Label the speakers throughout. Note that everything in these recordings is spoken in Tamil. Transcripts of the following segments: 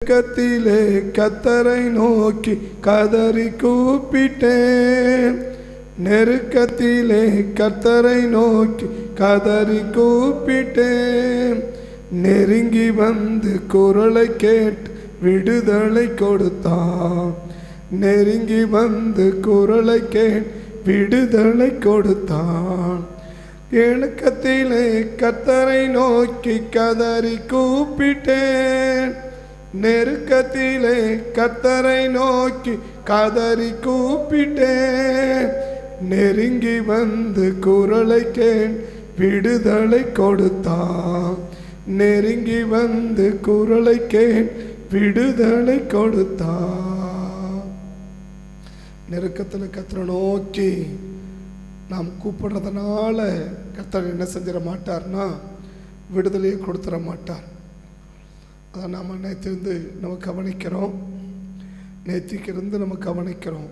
Speaker 1: நெருக்கத்திலே கர்த்தரை நோக்கி கதறி கூப்பிட்டேன். நெருக்கத்திலே கர்த்தரை நோக்கி கதறி கூப்பிட்டேன். நெருங்கி வந்து குரலை கேட்டு விடுதலை கொடுத்தான். நெருங்கி வந்து குரலை கேட்டு விடுதலை கொடுத்தான். நெருக்கத்திலே கர்த்தரை நோக்கி கதறி கூப்பிட்டேன். நெருக்கத்திலே கர்த்தரை நோக்கி கதறி கூப்பிட்டேன். நெருங்கி வந்து குரலை கேட்டு விடுதலை கொடுத்தான். நெருங்கி வந்து குரலை கேட்டு விடுதலை கொடுத்தான். நெருக்கத்தில் கர்த்தரை நோக்கி நாம் கூப்பிடுறதுனால கர்த்தர் என்ன செஞ்சிட மாட்டார்னா விடுதலையை கொடுத்துட மாட்டார். அதை நாம் நேற்றிருந்து நம்ம கவனிக்கிறோம். நேத்திக்கிருந்து நம்ம கவனிக்கிறோம்.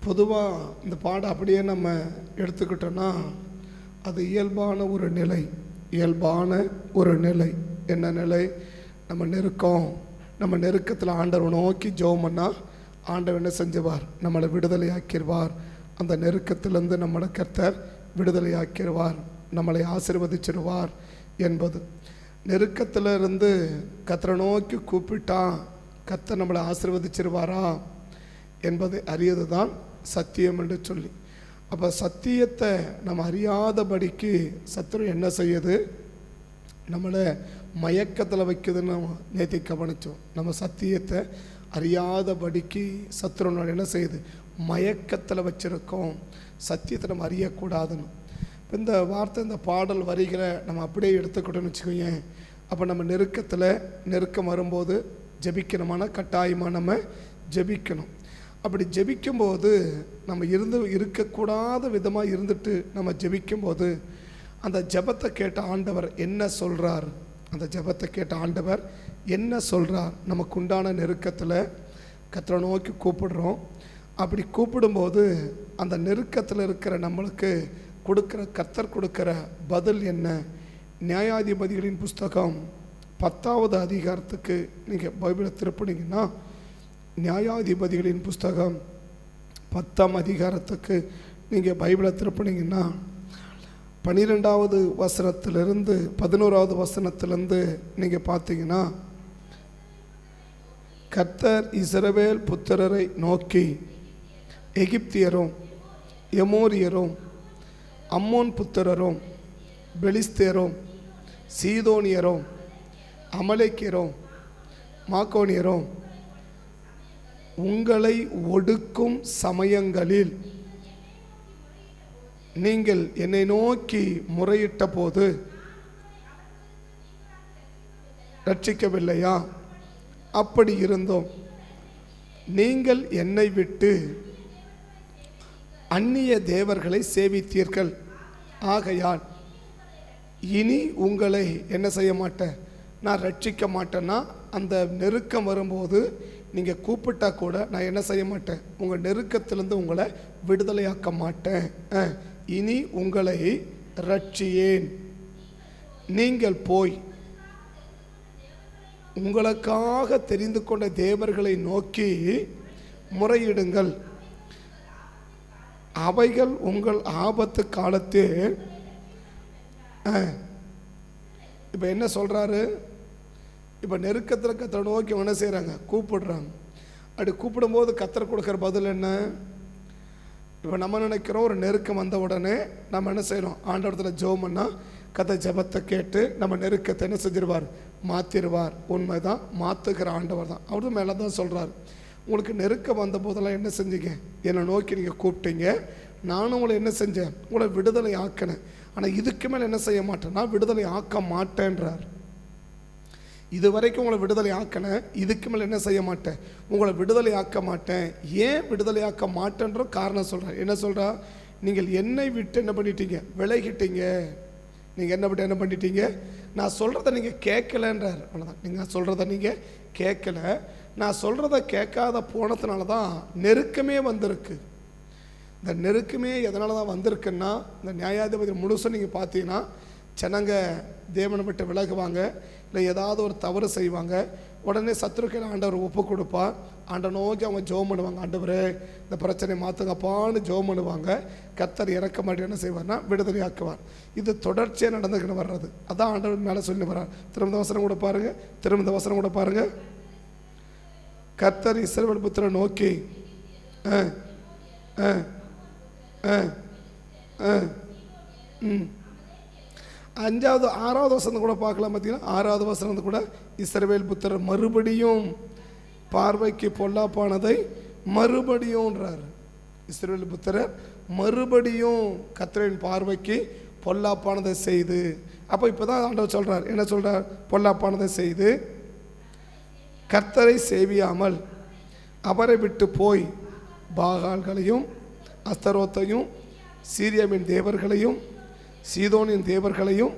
Speaker 1: பொதுவாக இந்த பாடம் அப்படியே நம்ம எடுத்துக்கிட்டோன்னா அது இயல்பான ஒரு நிலை. இயல்பான ஒரு நிலை. என்ன நிலை? நம்ம நெருக்கத்தில் ஆண்டவரை நோக்கி ஜெபம் பண்ணால் ஆண்டவர் என்ன செஞ்சுவார்? நம்மளை விடுதலை ஆக்கிடுவார். அந்த நெருக்கத்திலேருந்து நம்மளை கர்த்தர் விடுதலை ஆக்கிடுவார், நம்மளை ஆசீர்வதிச்சிடுவார் என்பது. நெருக்கத்தில் இருந்து கர்த்தரை நோக்கி கூப்பிட்டா கர்த்தர் நம்மளை ஆசீர்வதிச்சிருவாரா என்பதை அறியது தான் சத்தியம் என்று சொல்லி. அப்போ சத்தியத்தை நம்ம அறியாதபடிக்கு சத்துரு என்ன செய்யுது? நம்மளை மயக்கத்தில் வைக்குதுன்னு நம்ம நேற்று கவனித்தோம். நம்ம சத்தியத்தை அறியாதபடிக்கு சத்துரு என்ன செய்யுது? மயக்கத்தில் வச்சுருக்கோம். சத்தியத்தை நம்ம அறியக்கூடாதுன்னு. இப்போ இந்த வார்த்தை, இந்த பாடல் வரிகளை நம்ம அப்படியே எடுத்துக்கிட்டோன்னு வச்சுக்கோங்க. அப்போ நம்ம நெருக்கம் வரும்போது ஜெபிக்கணுமான கட்டாயமாக நம்ம ஜெபிக்கணும். அப்படி ஜெபிக்கும்போது நம்ம இருக்கக்கூடாத விதமாக இருந்துட்டு நம்ம ஜெபிக்கும்போது அந்த ஜெபத்தை கேட்ட ஆண்டவர் என்ன சொல்கிறார்? அந்த ஜெபத்தை கேட்ட ஆண்டவர் என்ன சொல்கிறார்? நமக்கு உண்டான நெருக்கத்தில் கர்த்தரை நோக்கி கூப்பிடுறோம். அப்படி கூப்பிடும்போது அந்த நெருக்கத்தில் இருக்கிற நம்மளுக்கு கர்த்தர் கொடுக்குற பதில் என்ன? நியாயாதிபதிகளின் புஸ்தகம் 10வது அதிகாரத்துக்கு நீங்கள் பைபிளை திருப்பினீங்கன்னா, நியாயாதிபதிகளின் புஸ்தகம் 10ஆம் அதிகாரத்துக்கு நீங்கள் பைபிளை திருப்பினீங்கன்னா 12வது வசனத்திலிருந்து 11வது வசனத்திலிருந்து நீங்கள் பார்த்தீங்கன்னா, கர்த்தர் இஸ்ரவேல் புத்திரரை நோக்கி எகிப்தியரும் எமோரியரும் அம்மோன் புத்திரரும் பெலிஸ்தேரும் சீதோனியரும் அமலேக்கியரும் மாக்கோனியரும் உங்களை ஒடுக்கும் சமயங்களில் நீங்கள் என்னை நோக்கி முறையிட்ட போது ரட்சிக்கவில்லையா? அப்படி இருந்தோம் நீங்கள் என்னை விட்டு அந்நிய தேவர்களை சேவித்தீர்கள். ஆகையால் இனி உங்களை என்ன செய்ய மாட்டேன்? நான் ரட்சிக்க மாட்டேன்னா, அந்த நெருக்கம் வரும்போது நீங்கள் கூப்பிட்டா கூட நான் என்ன செய்ய மாட்டேன்? உங்கள் நெருக்கத்திலேருந்து உங்களை விடுதலையாக்க மாட்டேன். இனி உங்களை ரட்சியேன். நீங்கள் போய் உங்களுக்காக தெரிந்து கொண்ட தேவர்களை நோக்கி முறையிடுங்கள். அவைகள் உங்கள் ஆபத்து காலத்தில் இப்போ என்ன சொல்கிறாரு? இப்போ நெருக்கத்தில் கர்த்தரை நோக்கி என்ன செய்கிறாங்க? கூப்பிடுறாங்க. அப்படி கூப்பிடும்போது கர்த்தர் கொடுக்குற பதில் என்ன? இப்போ நம்ம நினைக்கிறோம் ஒரு நெருக்கம் வந்த உடனே நம்ம என்ன செய்கிறோம்? ஆண்டவரத்தில் ஜெபம் பண்ணால் கர்த்தர் ஜெபத்தை கேட்டு நம்ம நெருக்கத்தை என்ன செஞ்சிருவார்? மாற்றிடுவார். உண்மைதான், மாற்றுகிற ஆண்டவர் தான். அவரு மேலே தான் சொல்கிறார். உங்களுக்கு நெருக்கம் வந்த போதெல்லாம் என்ன செஞ்சீங்க? என்னை நோக்கி நீங்கள் கூப்பிட்டீங்க, நானும் உங்களை என்ன செஞ்சேன்? உங்களை விடுதலை ஆக்கினேன். ஆனால் இதுக்கு மேலே என்ன செய்ய மாட்டேன்னா விடுதலை ஆக்க மாட்டேன்றார். இது வரைக்கும் உங்களை விடுதலை ஆக்கினேன், இதுக்கு மேலே என்ன செய்ய மாட்டேன்? உங்களை விடுதலை ஆக்க மாட்டேன். ஏன் விடுதலை ஆக்க மாட்டேன்ற காரணம் சொல்கிறார். என்ன சொல்கிறா? நீங்கள் என்னை விட்டு என்ன பண்ணிட்டீங்க? விலகிட்டீங்க. நீங்கள் என்ன விட்டு என்ன பண்ணிட்டீங்க? நான் சொல்கிறத நீங்கள் கேட்கலன்றார். அவ்வளோதான். நீங்கள் சொல்கிறத நீங்கள் கேட்கல. நான் சொல்கிறத கேட்காத போனதுனால தான் நெருக்கமே வந்திருக்கு. இந்த நெருக்கமே எதனால தான் வந்திருக்குன்னா, இந்த நியாயாதிபதி முழுசும் நீங்கள் பார்த்தீங்கன்னா, ஜனங்க தேவனை விட்டு விலகுவாங்க, இல்லை ஏதாவது ஒரு தவறு செய்வாங்க. உடனே சத்துருக்கள் ஆண்டவர் ஒப்பு கொடுப்பார். ஆண்டை நோக்கி அவங்க ஜெபம் பண்ணுவாங்க, ஆண்டவரே இந்த பிரச்சனையை மாற்றுங்கப்பான்னு ஜெபம் பண்ணுவாங்க. கர்த்தர் இறக்க மாட்டேன் என்ன செய்வார்னா விடுதலையாக்குவார். இது தொடர்ச்சியாக நடந்துக்கிட்டு வர்றது. அதான் ஆண்டவர் மேலே சொல்லி வர்றார். திரும்ப வசனம் கூட பாருங்க, திரும்ப வசனம் கூட பாருங்க. கர்த்தர் இஸ்ரவேல் புத்திரரை நோக்கி ஆறாவது வசனம் கூட பார்க்கலாம். பார்த்தீங்கன்னா 6வது வசனம் கூட இஸ்ரவேல் புத்திரர் மறுபடியும் பார்வைக்கு பொல்லாப்பானதை மறுபடியும்ன்றார். இஸ்ரவேல் புத்திரர் மறுபடியும் கர்த்தரின் பார்வைக்கு பொல்லாப்பானதை செய்து. அப்போ இப்போதான் ஆண்டவர் சொல்றார், என்ன சொல்றார்? பொல்லாப்பானதை செய்து கர்த்தரை சேவியாமல் அவரை விட்டு போய் பாகால்களையும் அஸ்தரோத்தையும் சீரியாவின் தேவர்களையும் சீதோனின் தேவர்களையும்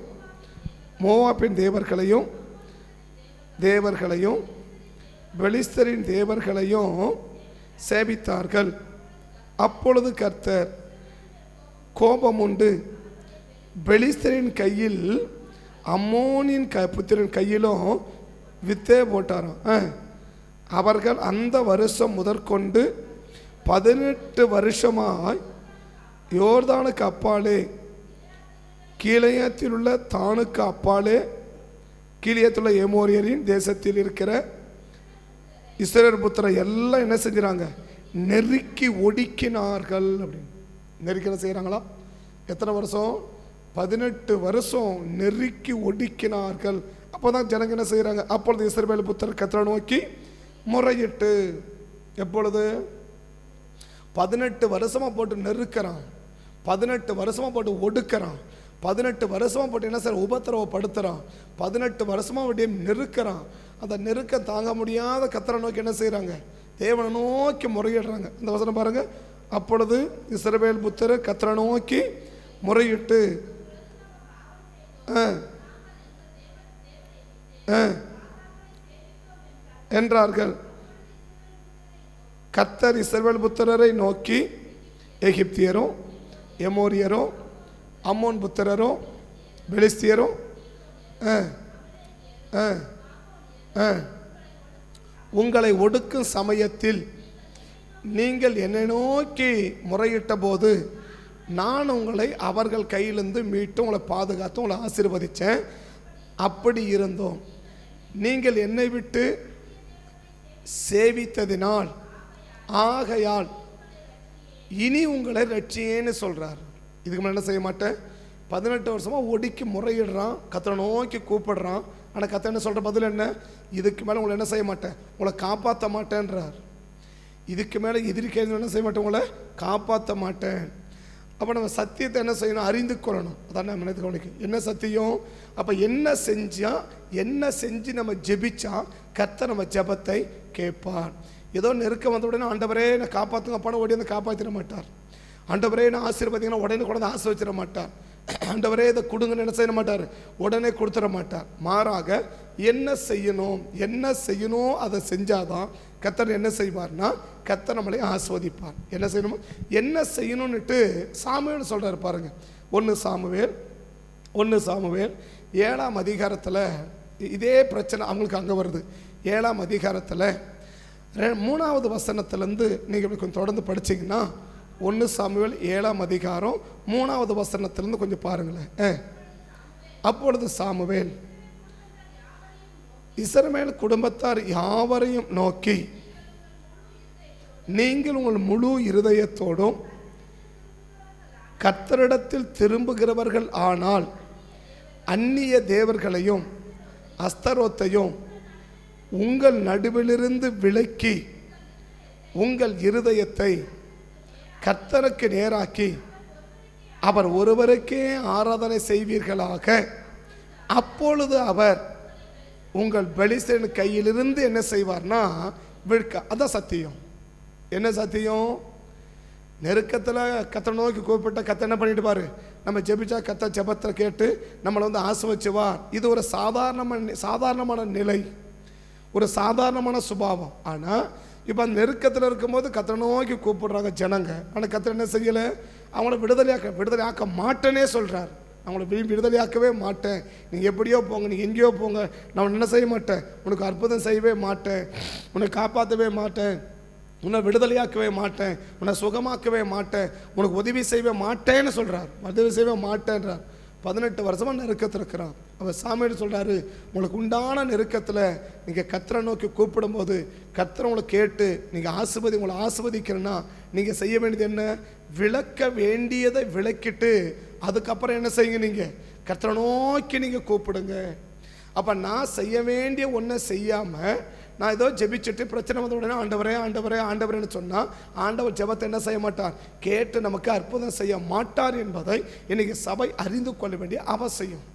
Speaker 1: மோவாபின் தேவர்களையும் பெலிஸ்தரின் தேவர்களையும் சேவித்தார்கள். அப்பொழுது கர்த்தர் கோபமுண்டு பெலிஸ்தரின் கையில் அம்மோனின் புத்திரன் கையிலும் வித்தே போட்டாராம். அவர்கள் அந்த வருஷம் முதற்கொண்டு 18 வருஷமாய் யோர்தானுக்கு அப்பாலே கீலேயாத்தில் உள்ள தானுக்கு அப்பாலே கீலேயாத்தில் உள்ள எமோரியரின் தேசத்தில் இருக்கிற இஸ்ரவேல் புத்திரரை எல்லாம் என்ன செஞ்சுறாங்க? நெருக்கி ஒடுக்கினார்கள். அப்படின்னு நெருக்கி என்ன செய்கிறாங்களா? எத்தனை வருஷம்? 18 வருஷம் நெருக்கி ஒடுக்கினார்கள். அப்போதான் ஜனங்க என்ன செய்கிறாங்க? அப்பொழுது இஸ்ரவேல் புத்திரர் கர்த்தரை நோக்கி முறையிட்டு. எப்பொழுது? 18 வருஷமாக போட்டு நெருக்கிறான், 18 வருஷமாக போட்டு ஒடுக்கிறான், 18 வருஷமாக போட்டு என்ன சார் உபத்திரவப்படுத்துகிறான், 18 வருஷமாக அப்படியே நெருக்கிறான். அந்த நெருக்க தாங்க முடியாத கர்த்தரை நோக்கி என்ன செய்கிறாங்க? தேவனை நோக்கி முறையிடுறாங்க. அந்த வசனம் பாருங்க. அப்பொழுது இஸ்ரவேல் புத்திரர் கர்த்தரை நோக்கி முறையிட்டு என்றார்கள். கர்த்தர் இஸ்ரவேல் புத்திரரை நோக்கி எகிப்தியரோ எமோரியரோ அம்மோன் புத்திரரோ பெலிஸ்தியரோ உங்களை ஒடுக்கும் சமயத்தில் நீங்கள் என்னை நோக்கி முறையிட்ட போது நான் உங்களை அவர்கள் கையிலிருந்து மீட்டு உங்களை பாதுகாத்து உங்களை ஆசீர்வதித்தேன். அப்படி இருந்தோம் நீங்கள் என்னை விட்டு சேவித்ததினால் ஆகையால் இனி உங்களை ரட்சியேன்னு சொல்றார். இதுக்கு மேலே என்ன செய்ய மாட்டேன்? 18 வருஷமாக ஒடுக்கி முறையிடுறான், கர்த்தரை நோக்கி கூப்பிடுறான். ஆனால் கர்த்தர் என்ன சொல்கிற பதில் என்ன? இதுக்கு மேலே உங்களை என்ன செய்ய மாட்டேன், உங்களை காப்பாற்ற மாட்டேன்றார். இதுக்கு மேலே எதிர்க்கிறது என்ன செய்ய மாட்டேன், உங்களை காப்பாற்ற மாட்டேன். அப்போ நம்ம சத்தியத்தை என்ன செய்யணும்? அறிந்து கொள்ளணும். அதான் நம்ம நினைத்து கவனிக்கும். என்ன சத்தியம்? அப்போ என்ன செஞ்சு நம்ம ஜெபிச்சா கர்த்தர் நம்ம ஜெபத்தை கேட்பார். ஏதோ நெருக்கம் வந்த உடனே ஆண்டவரே என்னை காப்பாற்றுங்கப்பான ஓடி வந்து காப்பாற்றிட மாட்டார். ஆண்டவரே என்ன ஆசீர்வதிங்கன்னா உடனே கொண்டு ஆசீர்வதிச்சிட மாட்டார். ஆண்டவரே இதை கொடுங்கன்னு என்ன செய்ய மாட்டார், உடனே கொடுத்துட மாட்டார். மாறாக என்ன செய்யணும் அதை செஞ்சாதான் கர்த்தர் என்ன செய்வார்னா கர்த்தர் நம்மளை ஆஸ்வதிப்பார். என்ன செய்யணும், என்ன செய்யணும்னுட்டு சாமுவேல் சொல்றாரு பாருங்க. 1 சாமுவேல் 7ஆம் அதிகாரத்தில் இதே பிரச்சனை அவங்களுக்கு அங்கே வருது. 7ஆம் அதிகாரத்தில் 3வது வசனத்திலேருந்து நீங்கள் கொஞ்சம் தொடர்ந்து படிச்சிங்கன்னா 1 சாமுவேல் 7ஆம் அதிகாரம் 3வது வசனத்திலேருந்து கொஞ்சம் பாருங்களேன். அப்பொழுது சாமுவேல் இஸ்ரவேல் குடும்பத்தார் யாவரையும் நோக்கி, நீங்கள் உங்கள் முழு இருதயத்தோடும் கர்த்தரிடத்தில் திரும்புகிறவர்கள் ஆனால் அந்நிய தேவர்களையும் அஸ்தரோத்தையும் உங்கள் நடுவிலிருந்து விலக்கி உங்கள் இருதயத்தை கர்த்தருக்கு நேராக்கி அவர் ஒருவருக்கே ஆராதனை செய்வீர்களாக. அப்பொழுது அவர் உங்கள் பெலிஸ்தரின் கையிலிருந்து என்ன செய்வார்னா விற்க. அதான் சத்தியம். என்ன சத்தியம்? நெருக்கத்தில் கர்த்தரை நோக்கி கூப்பிட்ட கர்த்தர் என்ன பண்ணிட்டு பாரு, நம்ம ஜெபிச்சா கர்த்தர் ஜெபத்தை கேட்டு நம்மளை வந்து ஆசீர்வதிச்சுவார். இது ஒரு சாதாரணமான நிலை, ஒரு சாதாரணமான சுபாவம். ஆனால் இப்போ நெருக்கத்தில் இருக்கும்போது கர்த்தரை நோக்கி கூப்பிடுறாங்க ஜனங்க. ஆனால் கர்த்தர் என்ன செய்யலை, அவங்கள விடுதலையாக்க மாட்டேனே சொல்கிறார். நான் உங்களை விடுதலையாக்கவே மாட்டேன், நீங்கள் எப்படியோ போங்க, நீங்கள் எங்கேயோ போங்க, நான் என்ன செய்ய மாட்டேன், உனக்கு அற்புதம் செய்யவே மாட்டேன், உன்னை காப்பாற்றவே மாட்டேன், உன்னை விடுதலையாக்கவே மாட்டேன், உன்னை சுகமாக்கவே மாட்டேன், உனக்கு உதவி செய்யவே மாட்டேன்னு சொல்கிறார். உதவி செய்யவே மாட்டேன்றார். 18 வருஷமாக நெருக்கத்தில் இருக்கிறான். அவர் சாமியோடு சொல்கிறாரு, உங்களுக்கு உண்டான நெருக்கத்தில் நீங்கள் கர்த்தரை நோக்கி கூப்பிடும்போது கர்த்தரை உங்களை கேட்டு நீங்கள் உங்களை ஆசிர்வதிக்கிறேன்னா நீங்கள் செய்ய வேண்டியது என்ன, விளக்க வேண்டியதை விளக்கிட்டு அதுக்கப்புறம் என்ன செய்யுங்க, நீங்கள் கர்த்தரை நோக்கி நீங்கள் கூப்பிடுங்க. அப்போ நான் செய்ய வேண்டிய ஒன்றை செய்யாமல் நான் ஏதோ ஜெபிச்சுட்டு பிரச்சனை வந்த உடனே ஆண்டவரே ஆண்டவரே ஆண்டவரேன்னு சொன்னால் ஆண்டவர் ஜெபத்தை என்ன செய்ய மாட்டார், கேட்டு நமக்கு அற்புதம் செய்ய மாட்டார் என்பதை இன்னைக்கு சபை அறிந்து கொள்ள வேண்டிய அவசியம்.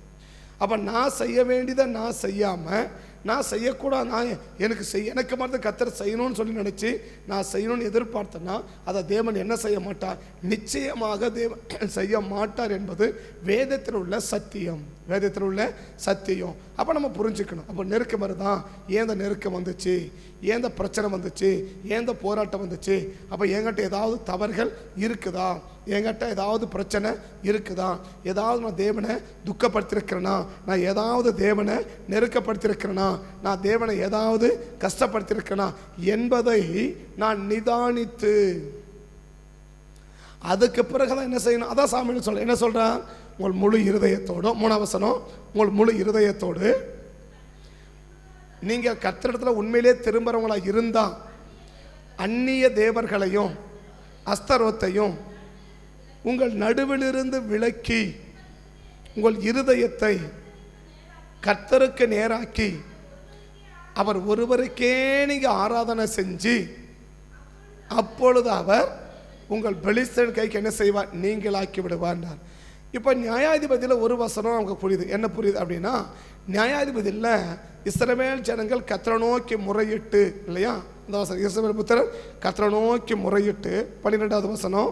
Speaker 1: அப்போ நான் செய்ய வேண்டியதை நான் செய்யாமல் நான் செய்யக்கூடாது, நான் எனக்கு மட்டும் கர்த்தர் செய்யணும்னு சொல்லி நினச்சி நான் செய்யணும்னு எதிர்பார்த்தேன்னா அதை தேவன் என்ன செய்ய மாட்டார், நிச்சயமாக தேவன் செய்ய மாட்டார் என்பது வேதத்தில் உள்ள சத்தியம். வேதத்தில் உள்ள சத்தியம். அப்போ நம்ம புரிஞ்சுக்கணும். அப்போ நெருக்கம் வருதான், ஏன் இந்த நெருக்கம் வந்துச்சு, ஏன் இந்த பிரச்சனை வந்துச்சு, ஏன் இந்த போராட்டம் வந்துச்சு, அப்போ என்கிட்ட ஏதாவது தவறுகள் இருக்குதா, என்கிட்ட ஏதாவது பிரச்சனை இருக்குதா, ஏதாவது நான் தேவனை துக்கப்படுத்திருக்கிறேனா, நான் ஏதாவது தேவனை நெருக்கப்படுத்திருக்கிறேனா, நான் தேவனை ஏதாவது கஷ்டப்படுத்திருக்கிறேனா என்பதை நான் நிதானித்து அதுக்கு பிறகுதான் என்ன செய்யணும். அதான் சாமி சொல்ல என்ன சொல்கிறான், உங்கள் முழு இருதயத்தோடு, 3ஆம் வசனம், உங்கள் முழு இருதயத்தோடு நீங்கள் கர்த்தரிடத்தில் உண்மையிலே திரும்புகிறவங்களாக இருந்தால் அந்நிய தேவர்களையும் அஸ்தரோத்தையும் உங்கள் நடுவிலிருந்து விலக்கி உங்கள் இருதயத்தை கர்த்தருக்கு நேராக்கி அவர் ஒருவருக்கே நீங்கள் ஆராதனை செஞ்சு அப்பொழுது அவர் உங்கள் பெலிஸ்தன் கைக்கு என்ன செய்வார், நீங்களாக்கி விடுவார். இப்போ நியாயாதிபதியில் ஒரு வசனம் அவங்க புரியுது. என்ன புரியுது அப்படின்னா, நியாயாதிபதியில் இஸ்ரவேல் ஜனங்கள் கர்த்தரை நோக்கி முறையிட்டு, இல்லையா, இந்த வசனம் இஸ்ரவேல் புத்திரர் கர்த்தரை நோக்கி முறையிட்டு 12வது வசனம்,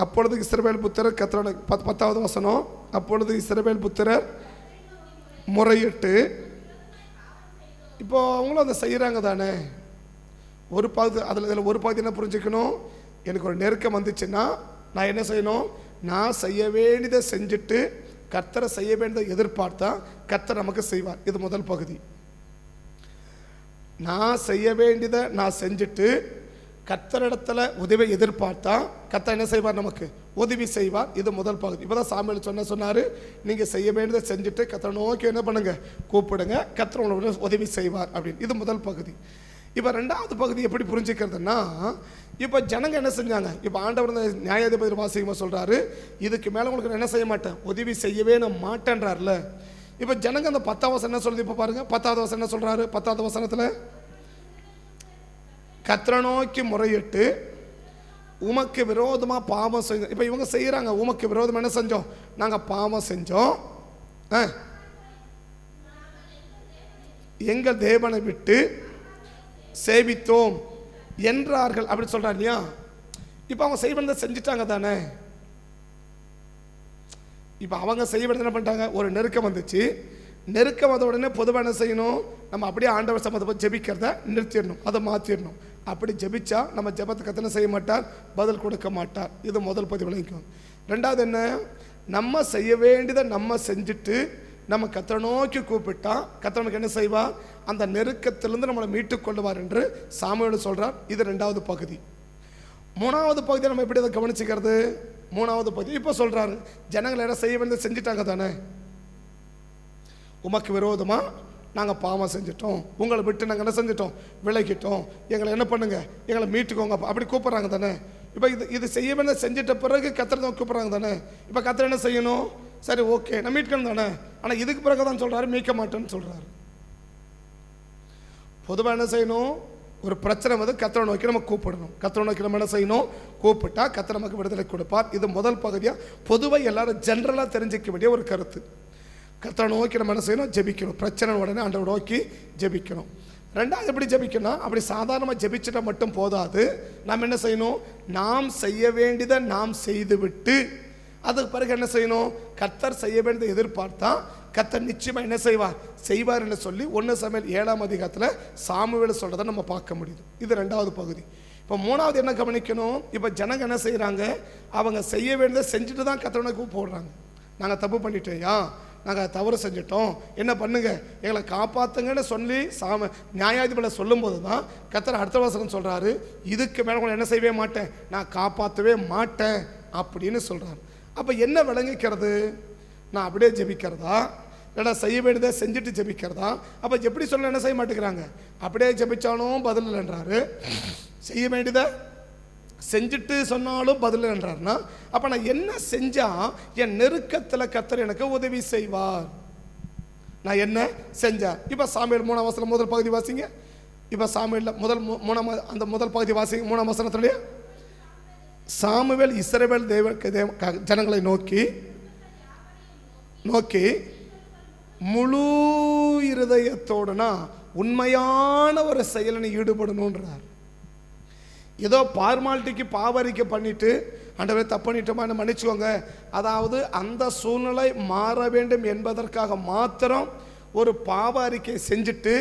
Speaker 1: அப்பொழுது இஸ்ரவேல் புத்திரர் கர்த்தரை 10வது வசனம், அப்பொழுது இஸ்ரவேல் புத்திரர் முறையிட்டு. இப்போ அவங்களும் அதை செய்கிறாங்க தானே. ஒரு பகுதி அதில் ஒரு பகுதி என்ன புரிஞ்சுக்கணும், எனக்கு ஒரு நெருக்கம் வந்துச்சுன்னா நான் என்ன செய்யணும், நான் செய்ய வேண்டியதை செஞ்சுட்டு கர்த்தரை செய்ய வேண்டியதை எதிர்பார்த்தா கர்த்தர் நமக்கு செய்வார். இது முதல் பகுதி. நான் செய்ய வேண்டியதை நான் செஞ்சுட்டு கர்த்தரிடத்துல உதவி எதிர்பார்த்தா கர்த்தர் என்ன செய்வார், நமக்கு உதவி செய்வார். இது முதல் பகுதி. இப்போதான் சாமியில் சொன்னார், நீங்கள் செய்ய வேண்டியதை செஞ்சுட்டு கர்த்தரை நோக்கி என்ன பண்ணுங்க, கூப்பிடுங்க, கர்த்தர் உங்களுக்கு உதவி செய்வார் அப்படின்னு. இது முதல் பகுதி. இப்போ 2வது பகுதி எப்படி புரிஞ்சுக்கிறதுனா, இப்போ ஜனங்க என்ன செஞ்சாங்க, இப்போ ஆண்டவர் நியாயாதிபதி வாசிகமாக சொல்கிறாரு, இதுக்கு மேலே உங்களுக்கு என்ன செய்ய மாட்டேன், உதவி செய்யவே நான் மாட்டேன்றார்ல. இப்போ ஜனங்க அந்த 10ஆம் வசனம் என்ன சொல்லுது, இப்போ பாருங்க 10வது வசனம் என்ன சொல்கிறாரு. 10வது வசனத்தில் கர்த்தரை நோக்கி முறையிட்டு உமக்கு விரோதமாக பாவம் செஞ்சோம். இப்போ இவங்க செய்கிறாங்க, உமக்கு விரோதமாக என்ன செஞ்சோம், நாங்கள் பாவம் செஞ்சோம், எங்கள் தேவனை விட்டு சேவித்தோம் என்றார்கள் அப்படி சொல்றார் இல்லையா. இப்போ அவங்க செய்வதை செஞ்சுட்டாங்க தானே. இப்போ அவங்க செய்வது என்ன பண்ணிட்டாங்க, ஒரு நெருக்கம் வந்துச்சு, நெருக்கம் வந்த உடனே பொதுவாக என்ன செய்யணும், நம்ம அப்படியே ஆண்டவர் சம்பந்தப்பட்ட ஜெபிக்கிறத நிறுத்திடணும், அதை மாற்றிடணும். அப்படி ஜெபிச்சா நம்ம ஜெபத்துக்கு கத்தனை செய்ய மாட்டார், பதில் கொடுக்க மாட்டார். இது முதல் பதிவு விளங்கிக்கும். 2வது என்ன, நம்ம செய்ய வேண்டியதை நம்ம செஞ்சுட்டு நம்ம கர்த்தரை நோக்கி கூப்பிட்டா கர்த்தர் நமக்கு என்ன செய்வார், அந்த நெருக்கத்திலிருந்து நம்மளை மீட்டுக் கொள்வார் என்று சாமுவேல் சொல்றார். இது 2வது பகுதி. 3வது பகுதியை நம்ம எப்படி அதை கவனிச்சுக்கிறது, 3வது பகுதி இப்போ சொல்றாரு, ஜனங்கள் என்ன செய்ய வேண்டியதை செஞ்சுட்டாங்க தானே, உமக்கு விரோதமாக நாங்கள் பாவம் செஞ்சிட்டோம், உங்களை விட்டு நாங்கள் என்ன செஞ்சிட்டோம், விலகிட்டோம், எங்களை என்ன பண்ணுங்க, எங்களை மீட்டுக்கோங்க அப்படி கூப்பிட்றாங்க தானே. இப்போ இது செய்ய வேண்டிய செஞ்சிட்ட பிறகு கர்த்தர் தான் கூப்பிட்றாங்க தானே. இப்போ கர்த்தர் என்ன செய்யணும், சரி ஓகே நான் மீட்கணும் தானே, ஆனால் இதுக்கு பிறகு தான் சொல்கிறாரு மீட்க மாட்டேன்னு சொல்கிறாரு. பொதுவாக என்ன செய்யணும், ஒரு பிரச்சனை வந்து கர்த்தரை நோக்கி நம்ம கூப்பிடணும், கர்த்தரை நோக்கி நம்ம என்ன செய்யணும், கூப்பிட்டா கர்த்தர் நமக்கு விடுதலை கொடுப்பார். இது முதல் பகுதியாக பொதுவாக எல்லாரும் ஜென்ரலாக தெரிஞ்சிக்க வேண்டிய ஒரு கருத்து. கர்த்தரை நோக்கி நம்ம என்ன செய்யணும், ஜெபிக்கணும், பிரச்சனை உடனே ஆண்டவரை நோக்கி ஜெபிக்கணும். 2வது எப்படி ஜெபிக்கணும், அப்படி சாதாரணமாக ஜெபிச்சுட்டா மட்டும் போதாது, நாம் என்ன செய்யணும், நாம் செய்ய வேண்டியதை நாம் செய்துவிட்டு அதுக்கு பிறகு என்ன செய்யணும், கர்த்தர் செய்ய வேண்டியதை எதிர்பார்த்தா கர்த்தர் நிச்சயமாக என்ன செய்வார் என்று சொல்லி 1 சாமுவேல் 7ஆம் அதிகாரத்தில் சாமுவேல் சொல்கிறத நம்ம பார்க்க முடியுது. இது 2வது பகுதி. இப்போ மூணாவது என்ன கவனிக்கணும், இப்போ ஜனங்க என்ன செய்கிறாங்க, அவங்க செய்ய வேண்டியதை செஞ்சுட்டு தான் கர்த்தரை போடுறாங்க. நாங்கள் தப்பு பண்ணிட்டோம்யா, நாங்கள் தவறு செஞ்சிட்டோம், என்ன பண்ணுங்க, எங்களை காப்பாற்றுங்கன்னு சொல்லி நியாயாதிபதிகளை சொல்லும்போது தான் கர்த்தர் அடுத்த வசனம் சொல்கிறாரு, இதுக்கு மேலே உங்களை என்ன செய்யவே மாட்டேன், நான் காப்பாற்றவே மாட்டேன் அப்படின்னு சொல்கிறார். அப்போ என்ன விளங்கிக்கிறது, நான் அப்படியே ஜெபிக்கிறதா, இல்லைடா செய்ய வேண்டியதை செஞ்சுட்டு ஜெபிக்கிறதா? அப்போ எப்படி சொல்ல என்ன செய்ய மாட்டேங்கிறாங்க, அப்படியே ஜெபிச்சாலும் பதில் இல்லைன்றாரு, செய்ய வேண்டியதை செஞ்சுட்டு சொன்னாலும் பதில் இல்லைன்றாருன்னா, அப்போ நான் என்ன செஞ்சால் என் நெருக்கத்தில் கர்த்தர் எனக்கு உதவி செய்வார், நான் என்ன செஞ்சேன்? இப்போ சாமுவேல் 3ஆம் வசனம் முதல் பகுதி வாசிங்க. இப்போ சாமுவேலில் அந்த முதல் பகுதி வாசிங்க. 3ஆம் வசனத்துடைய சாமுவேல் இஸ்ரவேல் ஜனங்களை நோக்கி முழு இருதயத்தோடுனா உண்மையான ஒரு செயலை ஈடுபடணுன்றார். ஏதோ பார்மாலிட்டிக்கு பாவரிக்கை பண்ணிட்டு ஆண்டவரே தப்பு பண்ணிட்டோமா மன்னிச்சுக்கோங்க, அதாவது அந்த சூழ்நிலை மாற வேண்டும் என்பதற்காக மாத்திரம் ஒரு பாவ அறிக்கை செஞ்சுட்டு,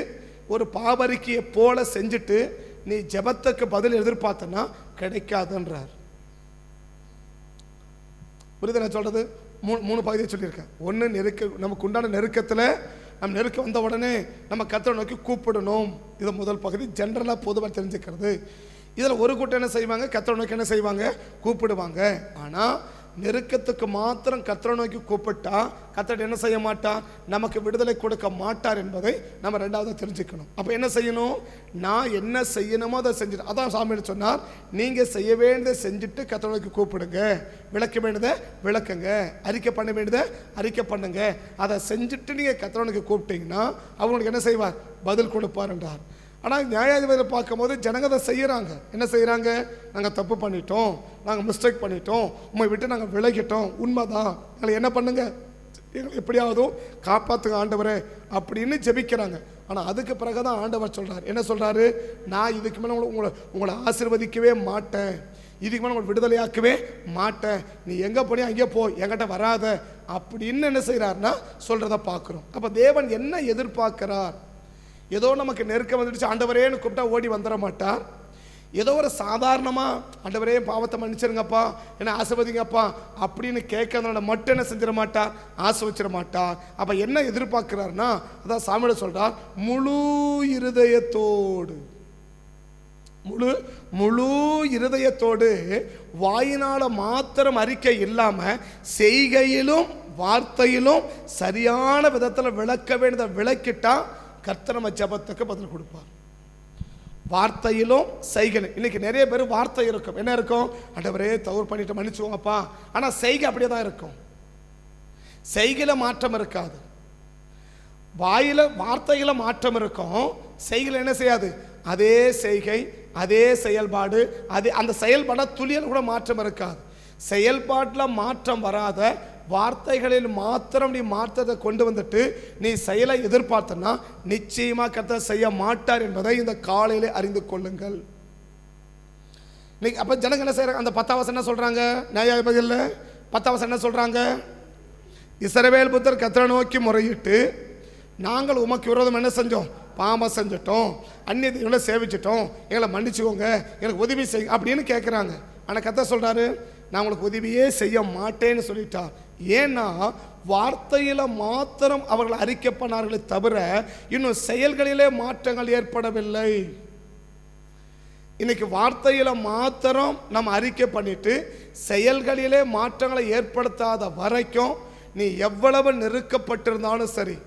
Speaker 1: ஒரு பாவ அறிக்கையை போல செஞ்சுட்டு நீ ஜெபத்துக்கு பதில் எதிர்பார்த்தனா கிடைக்காதுன்றார். புரியுது நான் சொல்றது? மூணு பகுதியை சொல்லியிருக்கேன். ஒன்று நமக்கு உண்டான நெருக்கத்தில் நம்ம நெருக்கம் வந்த உடனே நம்ம கர்த்தரை நோக்கி கூப்பிடணும். இது முதல் பகுதி, ஜென்ரலாக பொதுவாக தெரிஞ்சுக்கிறது. இதில் ஒரு கூட்டம் என்ன செய்வாங்க, கர்த்தரை நோக்கி என்ன செய்வாங்க, கூப்பிடுவாங்க. ஆனால் நெருக்கத்துக்கு மாத்திரம் கர்த்தரை நோக்கி கூப்பிட்டா கர்த்தர் என்ன செய்ய மாட்டார், நமக்கு விடுதலை கொடுக்க மாட்டார் என்பதை நம்ம ரெண்டாவது தெரிஞ்சுக்கணும். அப்போ என்ன செய்யணும், நான் என்ன செய்யணுமோ அதை செஞ்சுட்டு, அதான் சாமியார் சொன்னார், நீங்கள் செய்ய வேண்டியதை செஞ்சுட்டு கர்த்தரை நோக்கி கூப்பிடுங்க, விளக்க வேண்டியதை விளக்குங்க, அறிக்கை பண்ண வேண்டியதை அறிக்கை பண்ணுங்க. அதை செஞ்சுட்டு நீங்கள் கர்த்தரை நோக்கி கூப்பிட்டீங்கன்னா அவங்களுக்கு என்ன செய்வார், பதில் கொடுப்பார் என்றார். ஆனால் நியாயாதிபதியை பார்க்கும்போது ஜனங்க அதை செய்கிறாங்க. என்ன செய்கிறாங்க, நாங்கள் தப்பு பண்ணிட்டோம், நாங்கள் மிஸ்டேக் பண்ணிட்டோம், உண்மை விட்டு நாங்கள் விலகிட்டோம், உண்மைதான், எங்களை என்ன பண்ணுங்க, எங்களை எப்படியாவது காப்பாற்றுங்க ஆண்டவரே அப்படின்னு ஜெபிக்கிறாங்க. ஆனால் அதுக்கு பிறகு தான் ஆண்டவர் சொல்கிறார், என்ன சொல்கிறாரு, நான் இதுக்கு மேலே உங்களை ஆசீர்வதிக்கவே மாட்டேன், இதுக்கு மேலே உங்களை விடுதலையாக்கவே மாட்டேன், நீ எங்கே போனியோ அங்கே போ, என்கிட்ட வராத அப்படின்னு என்ன செய்கிறாருன்னா சொல்கிறத பார்க்குறோம். அப்போ தேவன் என்ன எதிர்பார்க்கிறார், ஏதோ நமக்கு நெருக்கம் வந்துடுச்சு ஆண்டவரேன்னு கூப்பிட்டா ஓடி வந்துட மாட்டார். ஏதோ ஒரு சாதாரணமாக ஆண்டவரே பாவத்தை மன்னிச்சிருங்கப்பா, என்ன ஆசீர்வதிங்கப்பா அப்படின்னு கேட்கறதுனால மட்டும் என்ன செஞ்சிட மாட்டார், ஆசை வச்சிட மாட்டார். அப்போ என்ன எதிர்பார்க்கிறாருன்னா, அதான் சாமியார் சொல்றார், முழு இருதயத்தோடு, முழு இருதயத்தோடு வாயினால மாத்திரம் அறிக்கை இல்லாம செய்கையிலும் வார்த்தையிலும் சரியான விதத்தில் விளக்க வேண்டியதை விளக்கிட்டா கர்த்தர் நம்ம ஜெபத்துக்கு பதில் கொடுப்பார். வார்த்தையிலும் செய்கை. இன்னைக்கு நிறைய பேர் வார்த்தை இருக்கும், என்ன இருக்கும், ஆண்டவரே தவறு பண்ணிட்டு மன்னிச்சுவோங்கப்பா, ஆனால் செய்கை அப்படியே தான் இருக்கும், செய்கையில மாற்றம் இருக்காது. வாயில வார்த்தையில மாற்றம் இருக்கும், செய்கையில் என்ன செய்யாது, அதே செய்கை அதே செயல்பாடு, அதே அந்த செயல்பாட துளியல் கூட மாற்றம் இருக்காது. செயல்பாட்டில் மாற்றம் வராத வார்த்தைகளில் மாத்திரம் நீ மாற்றத்தை கொண்டு வந்துட்டு நீ செயலை எதிர்பார்த்தனா நிச்சயமா கர்த்தர் செய்ய மாட்டார் என்பதை இந்த காலையிலே அறிந்து கொள்ளுங்கள். அப்ப ஜனங்க என்ன செய்யறாங்க, அந்த 10ஆம் வசனம் என்ன சொல்றாங்க, நியாயாதிபதியில் 10ஆம் வசனம் என்ன சொல்றாங்க, இஸ்ரவேல் புத்தர் கர்த்தரை நோக்கி முறையிட்டு நாங்கள் உமக்கு விரோதம் என்ன செஞ்சோம், பாவம் செஞ்சிட்டோம், அந்நிய தெய்வங்களை சேவிச்சிட்டோம், எங்களை மன்னிச்சுக்கோங்க, எனக்கு உதவி செய்ய அப்படின்னு கேட்குறாங்க. ஆனால் கர்த்தர் சொல்றாரு, நான் உங்களுக்கு உதவியே செய்ய மாட்டேன்னு சொல்லிட்டார். ஏன்னா வார்த்தையில மாத்திரம் அவர்கள் அறிக்கை பண்ணார்களே தவிர இன்னும் செயல்களிலே மாற்றங்கள் ஏற்படவில்லை. இன்னைக்கு வார்த்தையில மாத்திரம் நம்ம அறிக்கை பண்ணிட்டு செயல்களிலே மாற்றங்களை ஏற்படுத்தாத வரைக்கும் நீ எவ்வளவு நெருக்கப்பட்டிருந்தாலும் சரி,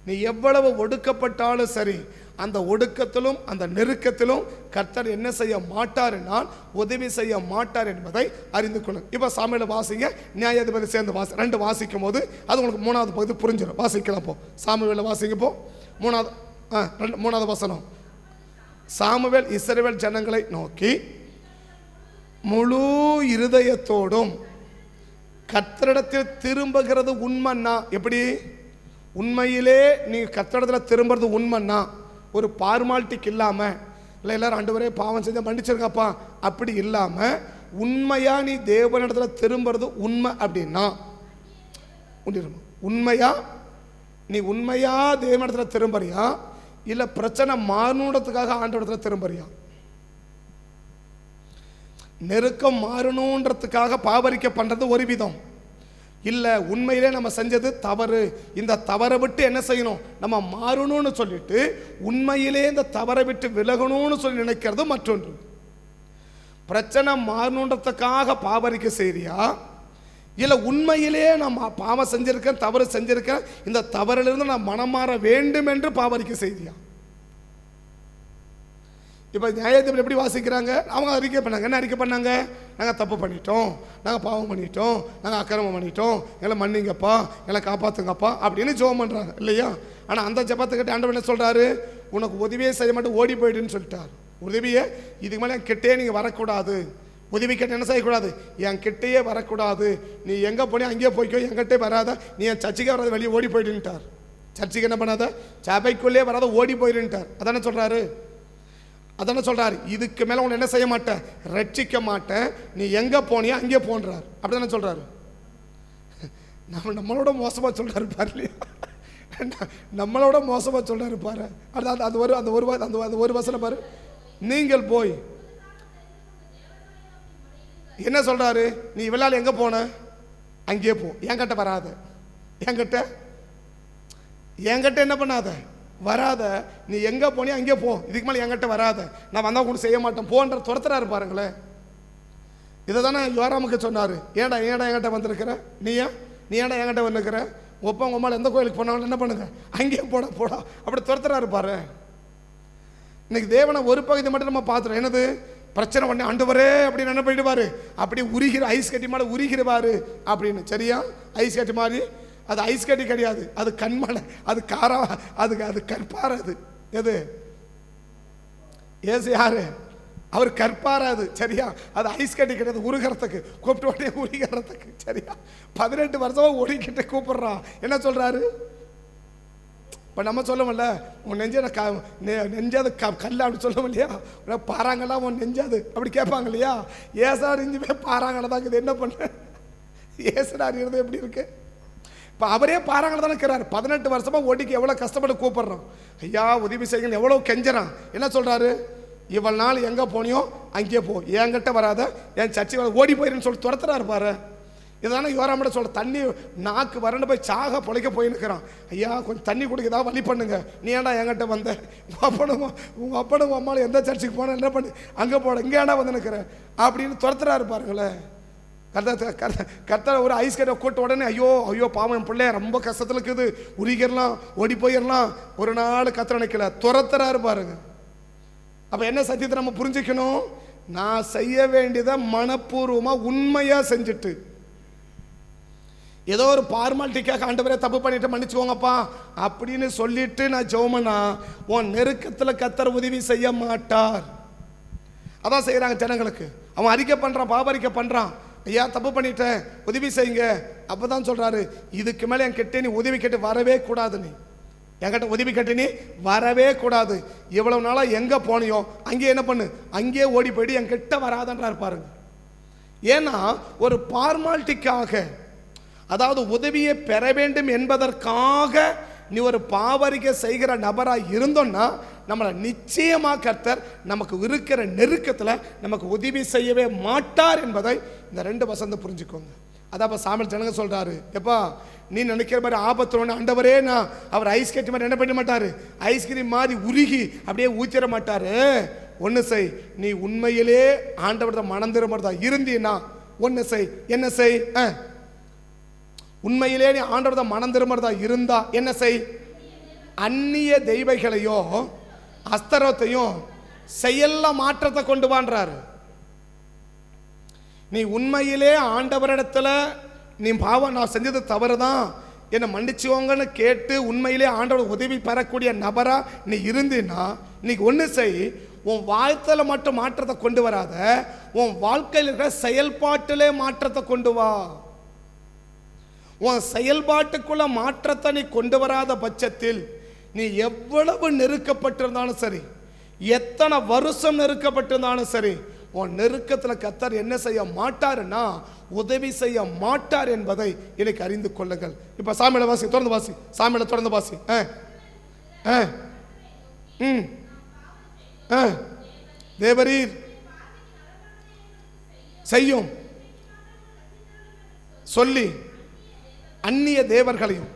Speaker 1: நீ எவ்வளவு ஒடுக்கப்பட்டாலும் சரி, அந்த ஒடுக்கத்திலும் அந்த நெருக்கத்திலும் கர்த்தர் என்ன செய்ய மாட்டார் என்றால் உதவி செய்ய மாட்டார் என்பதை அறிந்து கொள்ளும். இப்போ சாமுவேலை வாசிங்க, நியாயாதிபதி சேர்ந்து ரெண்டு வாசிக்கும் போது அது உங்களுக்கு 3ஆவது பகுதி புரிஞ்சிடும். வாசிக்கலாம். போ சாமுவேலை வாசிங்க. போ 3ஆவது வசனம். சாமுவேல் இஸ்ரவேல் ஜனங்களை நோக்கி முழு இருதயத்தோடும் கர்த்தரிடத்தில் திரும்புகிறது உண்மைன்னா, எப்படி உண்மையிலே நீ கர்த்தரிடத்தில் திரும்புறது உண்மைன்னா, ஒரு பார்மாலிட்டிக்கு இல்லாமல், இல்லை எல்லாரும் ஆண்டவரே பாவம் செஞ்ச மன்னிச்சிருக்கப்பா அப்படி இல்லாமல் உண்மையா நீ தேவனிடத்தில் திரும்புறது உண்மை அப்படின்னா, உண்மையா நீ உண்மையா தேவனிடத்தில் திரும்புறியா, இல்லை பிரச்சனை மாறணுன்றதுக்காக ஆண்டவரிடத்தில் திரும்புறியா? நெருக்கம் மாறணுன்றதுக்காக பாவரிக்க பண்ணுறது ஒரு விதம். இல்லை, உண்மையிலே நம்ம செஞ்சது தவறு, இந்த தவறை விட்டு என்ன செய்யணும், நம்ம மாறணும்னு சொல்லிட்டு உண்மையிலே இந்த தவறை விட்டு விலகணும்னு சொல்லி நினைக்கிறது மற்றொன்று. பிரச்சனை மாறணுன்றதுக்காக பாவரிக்க செய்றியா, இல்லை உண்மையிலே நான் பாவம் செஞ்சிருக்கேன், தவறு செஞ்சிருக்கேன், இந்த தவறிலிருந்து நான் மனம் மாற வேண்டும் என்று பாவரிக்க செய்றியா? இப்போ நியாயத்தீர்ப்பு எப்படி வாசிக்கிறாங்க? அவங்க அறிக்கை பண்ணாங்க. என்ன அறிக்கை பண்ணாங்க? நாங்கள் தப்பு பண்ணிட்டோம், நாங்கள் பாவம் பண்ணிட்டோம், நாங்கள் அக்கிரமம் பண்ணிட்டோம், எங்களை மன்னிங்கப்பா, எங்களை காப்பாற்றுங்கப்பா அப்படின்னு ஜெபம் பண்ணுறாங்க இல்லையா? ஆனால் அந்த ஜெபத்துக்கிட்ட ஆண்டவர் என்ன சொல்கிறாரு? உனக்கு உதவியே செய்ய மாட்டேன், ஓடி போயிடுன்னு சொல்லிட்டார். உதவியே இதுக்கு மேலே என் கிட்டே நீங்கள் வரக்கூடாது, உதவி கேட்டு என்ன செய்யக்கூடாது, என் கிட்டையே வரக்கூடாது, நீ எங்கே போனியோ அங்கேயே போய்க்கோ, என்கிட்டே வராத, நீ என் சர்ச்சைக்கே வராத, வெளியே ஓடி போயிடுன்ட்டார். சர்ச்சைக்கு என்ன பண்ணாத, சபைக்குள்ளே வராத, ஓடி போயிடுன்ட்டார். அதானே சொல்கிறாரு, அதானே சொல்கிறாரு. இதுக்கு மேலே உன்னை என்ன செய்ய மாட்டேன், ரட்சிக்க மாட்டேன், நீ எங்கே போனியோ அங்கே போன்றார். அப்படி தானே சொல்கிறாரு. நம்மளோட மோசமாக சொல்கிறாரு பாரு இல்லையா? நம்மளோட மோசமாக சொல்கிறாரு பாரு. அந்த ஒரு வசனம் பாரு, நீங்கள் போய் என்ன சொல்கிறாரு, நீ இவ்வளவு எங்கே போன அங்கேயே போ, என்கிட்ட வராத, என்கிட்ட என்ன பண்ணாத, வராத, நீ எங்கே போனியோ அங்கே போ, இதுக்கு மேலே என்கிட்ட வராத, நான் வந்தால் கூட செய்ய மாட்டேன் போன்ற துரத்துறாரு பாருங்களேன். இதை தானே யோராமுக்கு சொன்னார். ஏன்டா என்கிட்ட வந்திருக்கிற, நீ ஏன்டா என்கிட்ட வந்துருக்கிற, ஒப்பா உங்க அம்மாவில் எந்த கோயிலுக்கு போனாலும் என்ன பண்ணுங்க, அங்கேயே போடா அப்படி துரத்துறாரு பாரு. இன்னைக்கு தேவனை ஒரு பகுதி மட்டும் நம்ம பார்த்துறோம். என்னது பிரச்சனை பண்ணி ஆண்டவரே அப்படின்னு என்ன பண்ணிடுவாரு, அப்படி உருகிற ஐஸ் கட்டி மாதிரி உருகிடுவாரு அப்படின்னு. சரியா? ஐஸ் கட்டி மாதிரி, அது ஐஸ் கட்டி கிடையாது, அது கண்மலை, அது காரா, அது கற்பார். அது எது ஏசு யாரு, அவர் கற்பார். அது சரியா? அது ஐஸ் கட்டி கிடையாது, உருகிறதுக்கு கூப்பிட்டு உடனே உருகிறதுக்கு. சரியா? 18 வருஷமா ஓடிக்கிட்ட கூப்பிடுறான். என்ன சொல்றாரு? இப்போ நம்ம சொல்லுவோம்ல, உன் நெஞ்சாது கல் அப்படி சொல்லுவோம் இல்லையா? பாறாங்கல்லாம் உன் நெஞ்சாது அப்படி கேட்பாங்க இல்லையா? ஏசார் இஞ்சுமே பாறாங்கல்ல தான் இருக்குது, என்ன பண்ண ஏசுடார் இருந்தது எப்படி இருக்கு? இப்போ அவரே பாறாங்கல்ல தானே இருக்கிறார். 18 வருஷமா ஓடிக்கு எவ்வளோ கஷ்டப்பட்டு கூப்பிடுறோம், ஐயா உதவி செய்யுங்க எவ்வளோ கெஞ்சுறான். என்ன சொல்றாரு? இவ்வளவு நாள் எங்கே போனியோ அங்கேயே போ, என்கிட்ட வராத, என் சர்ச்சை ஓடி போயிருன்னு சொல்லி துரத்துறாரு பாரு. இதானே யோராமிட சொல்ற, தண்ணி நாக்கு வறண்டு போய் சாக பொழைக்க போயிருக்கிறான். ஐயா கொஞ்சம் தண்ணி குடிக்க வழி பண்ணுங்க, நீ ஏன்டா என்கிட்ட வந்த, உங்க அப்பனும் அம்மாவும் எந்த சர்ச்சுக்கு போன என்ன பண்ணு, அங்கே போட, இங்கே ஏன்டா வந்து நிற்கிற அப்படின்னு துரத்துறாரு பாருங்களேன். கர்த்தர் ஒரு ஐஸ் கட்டை கூட்ட உடனே ஐயோ பாவம் என் பிள்ளைய ரொம்ப கஷ்டத்தில் இருக்குது, உரிக்கிறலாம், ஓடி போயிடலாம், ஒரு நாள் கர்த்தர் நினைக்கல, துரத்துறாரு பாருங்க. அப்போ என்ன சத்தியத்தை நம்ம புரிஞ்சுக்கணும், நான் செய்ய வேண்டியதை மனப்பூர்வமாக உண்மையாக செஞ்சுட்டு, ஏதோ ஒரு ஃபார்மாலிட்டிக்காக ஆண்டவரே தப்பு பண்ணிட்டு மன்னிச்சுக்கோங்கப்பா அப்படின்னு சொல்லிட்டு நான் ஜெபம்னா, உன் நெருக்கத்தில் கர்த்தர் உதவி செய்ய மாட்டார். அதான் செய்கிறாங்க ஜனங்களுக்கு. அவன் அறிக்கை பண்ணுறான், பாவரிக்கை பண்ணுறான், ஐயா தப்பு பண்ணிட்டேன் உதவி செய்யுங்க. அப்போ தான் சொல்கிறாரு, இதுக்கு மேலே என் கிட்டே நீ உதவி கேட்டு வரவே கூடாது, நீ என்கிட்ட உதவி கேட்டு நீ வரவே கூடாது. இவ்வளவு நாளாக எங்கே போனியோ அங்கே என்ன பண்ணு, அங்கேயே ஓடி போயிட்டு என் கிட்ட வராதன்றார் பாருங்க. ஏன்னா ஒரு ஃபார்மாலிட்டிக்காக, அதாவது உதவியை பெற வேண்டும் என்பதற்காக நீ ஒரு பாவரிக்கை செய்கிற நபராக இருந்தோன்னா நம்மளை நிச்சயமாக கர்த்தர் நமக்கு இருக்கிற நெருக்கத்தில் நமக்கு உதவி செய்யவே மாட்டார் என்பதை இந்த 2 வசனம் புரிஞ்சுக்கோங்க. அதான் இப்போ சாமியல் ஜனங்க சொல்கிறாரு, எப்பா நீ நினைக்கிற மாதிரி ஆபத்து ஆண்டவரே நான் அவர் ஐஸ் கட்டி மாதிரி என்ன பண்ண மாட்டார், ஐஸ்கிரீம் மாதிரி உருகி அப்படியே ஊற்றிட மாட்டார். ஒன்று செய், நீ உண்மையிலே ஆண்டவர்த மனம் திரும்புறதா இருந்தீன்னா ஒன்று செய். என்ன செய்? உண்மையிலே நீ ஆண்டவர்த மனம் திரும்புறதா இருந்தா என்ன செய்? அந்நிய தெய்வங்களையோ அஸ்தரத்தையும் செயல்ல மாற்றத்தை கொண்டு வான்றாரு. நீ உண்மையிலே ஆண்டவரிடத்துல நீ பாவம் நான் செஞ்சது தவறு தான் என்னை மன்னிச்சுவோங்கன்னு கேட்டு உண்மையிலே ஆண்டவர் உதவி பெறக்கூடிய நபரா நீ இருந்தீன்னா இன்னைக்கு ஒன்று செய், உன் வாழ்க்கையில் மட்டும் மாற்றத்தை கொண்டு வராத, உன் வாழ்க்கையில் இருக்கிற செயல்பாட்டிலே மாற்றத்தை கொண்டு வா. உன் செயல்பாட்டுக்குள்ள மாற்றத்தை நீ கொண்டு வராத பட்சத்தில் நீ எவ்வளவு நெருக்கப்பட்டிருந்தாலும் சரி, எத்தனை வருஷம் நெருக்கப்பட்டிருந்தாலும் சரி, உன் நெருக்கத்தில் கர்த்தர் என்ன செய்ய மாட்டாருன்னா உதவி செய்ய மாட்டார் என்பதை எனக்கு அறிந்து கொள்ளுங்கள். இப்ப சாமியில வாசி, தொடர்ந்து வாசி, சாமியில தொடர்ந்து வாசி. தேவரீர் செய்யும் சொல்லி அந்நிய தேவர்களையும்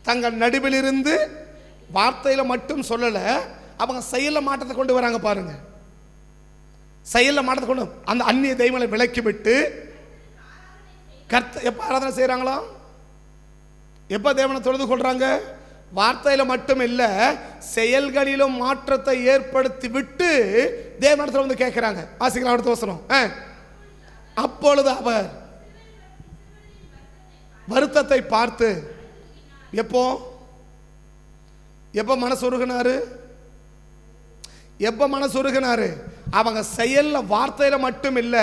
Speaker 1: தங்கள் நடுவிலிருந்து வார்த்தையில மட்டும் சொல்லல, அவங்க செயல மாற்றத்தை கொண்டு வராங்க பாருங்க. செயல மாற்றத்தை கொண்டு அந்த அந்நிய தெய்வங்களை விலக்கி விட்டு எப்ப ஆராதனை செய்யறாங்களா? எப்ப தேவனை தொழுது கொள்றாங்க? வார்த்தையில மட்டும் இல்ல, செயல்களிலும் மாற்றத்தை ஏற்படுத்தி விட்டு தேவனிடத்தில் வந்து கேட்கிறாங்க. வாசிக்கலாம் அடுத்த வசனம். அப்பொழுது அவர் வருத்தத்தை பார்த்து எப்போ மனசுருகினாரு? எப்ப மனசுருகினாரு? அவங்க செயல்ல வார்த்தையில மட்டும் இல்ல,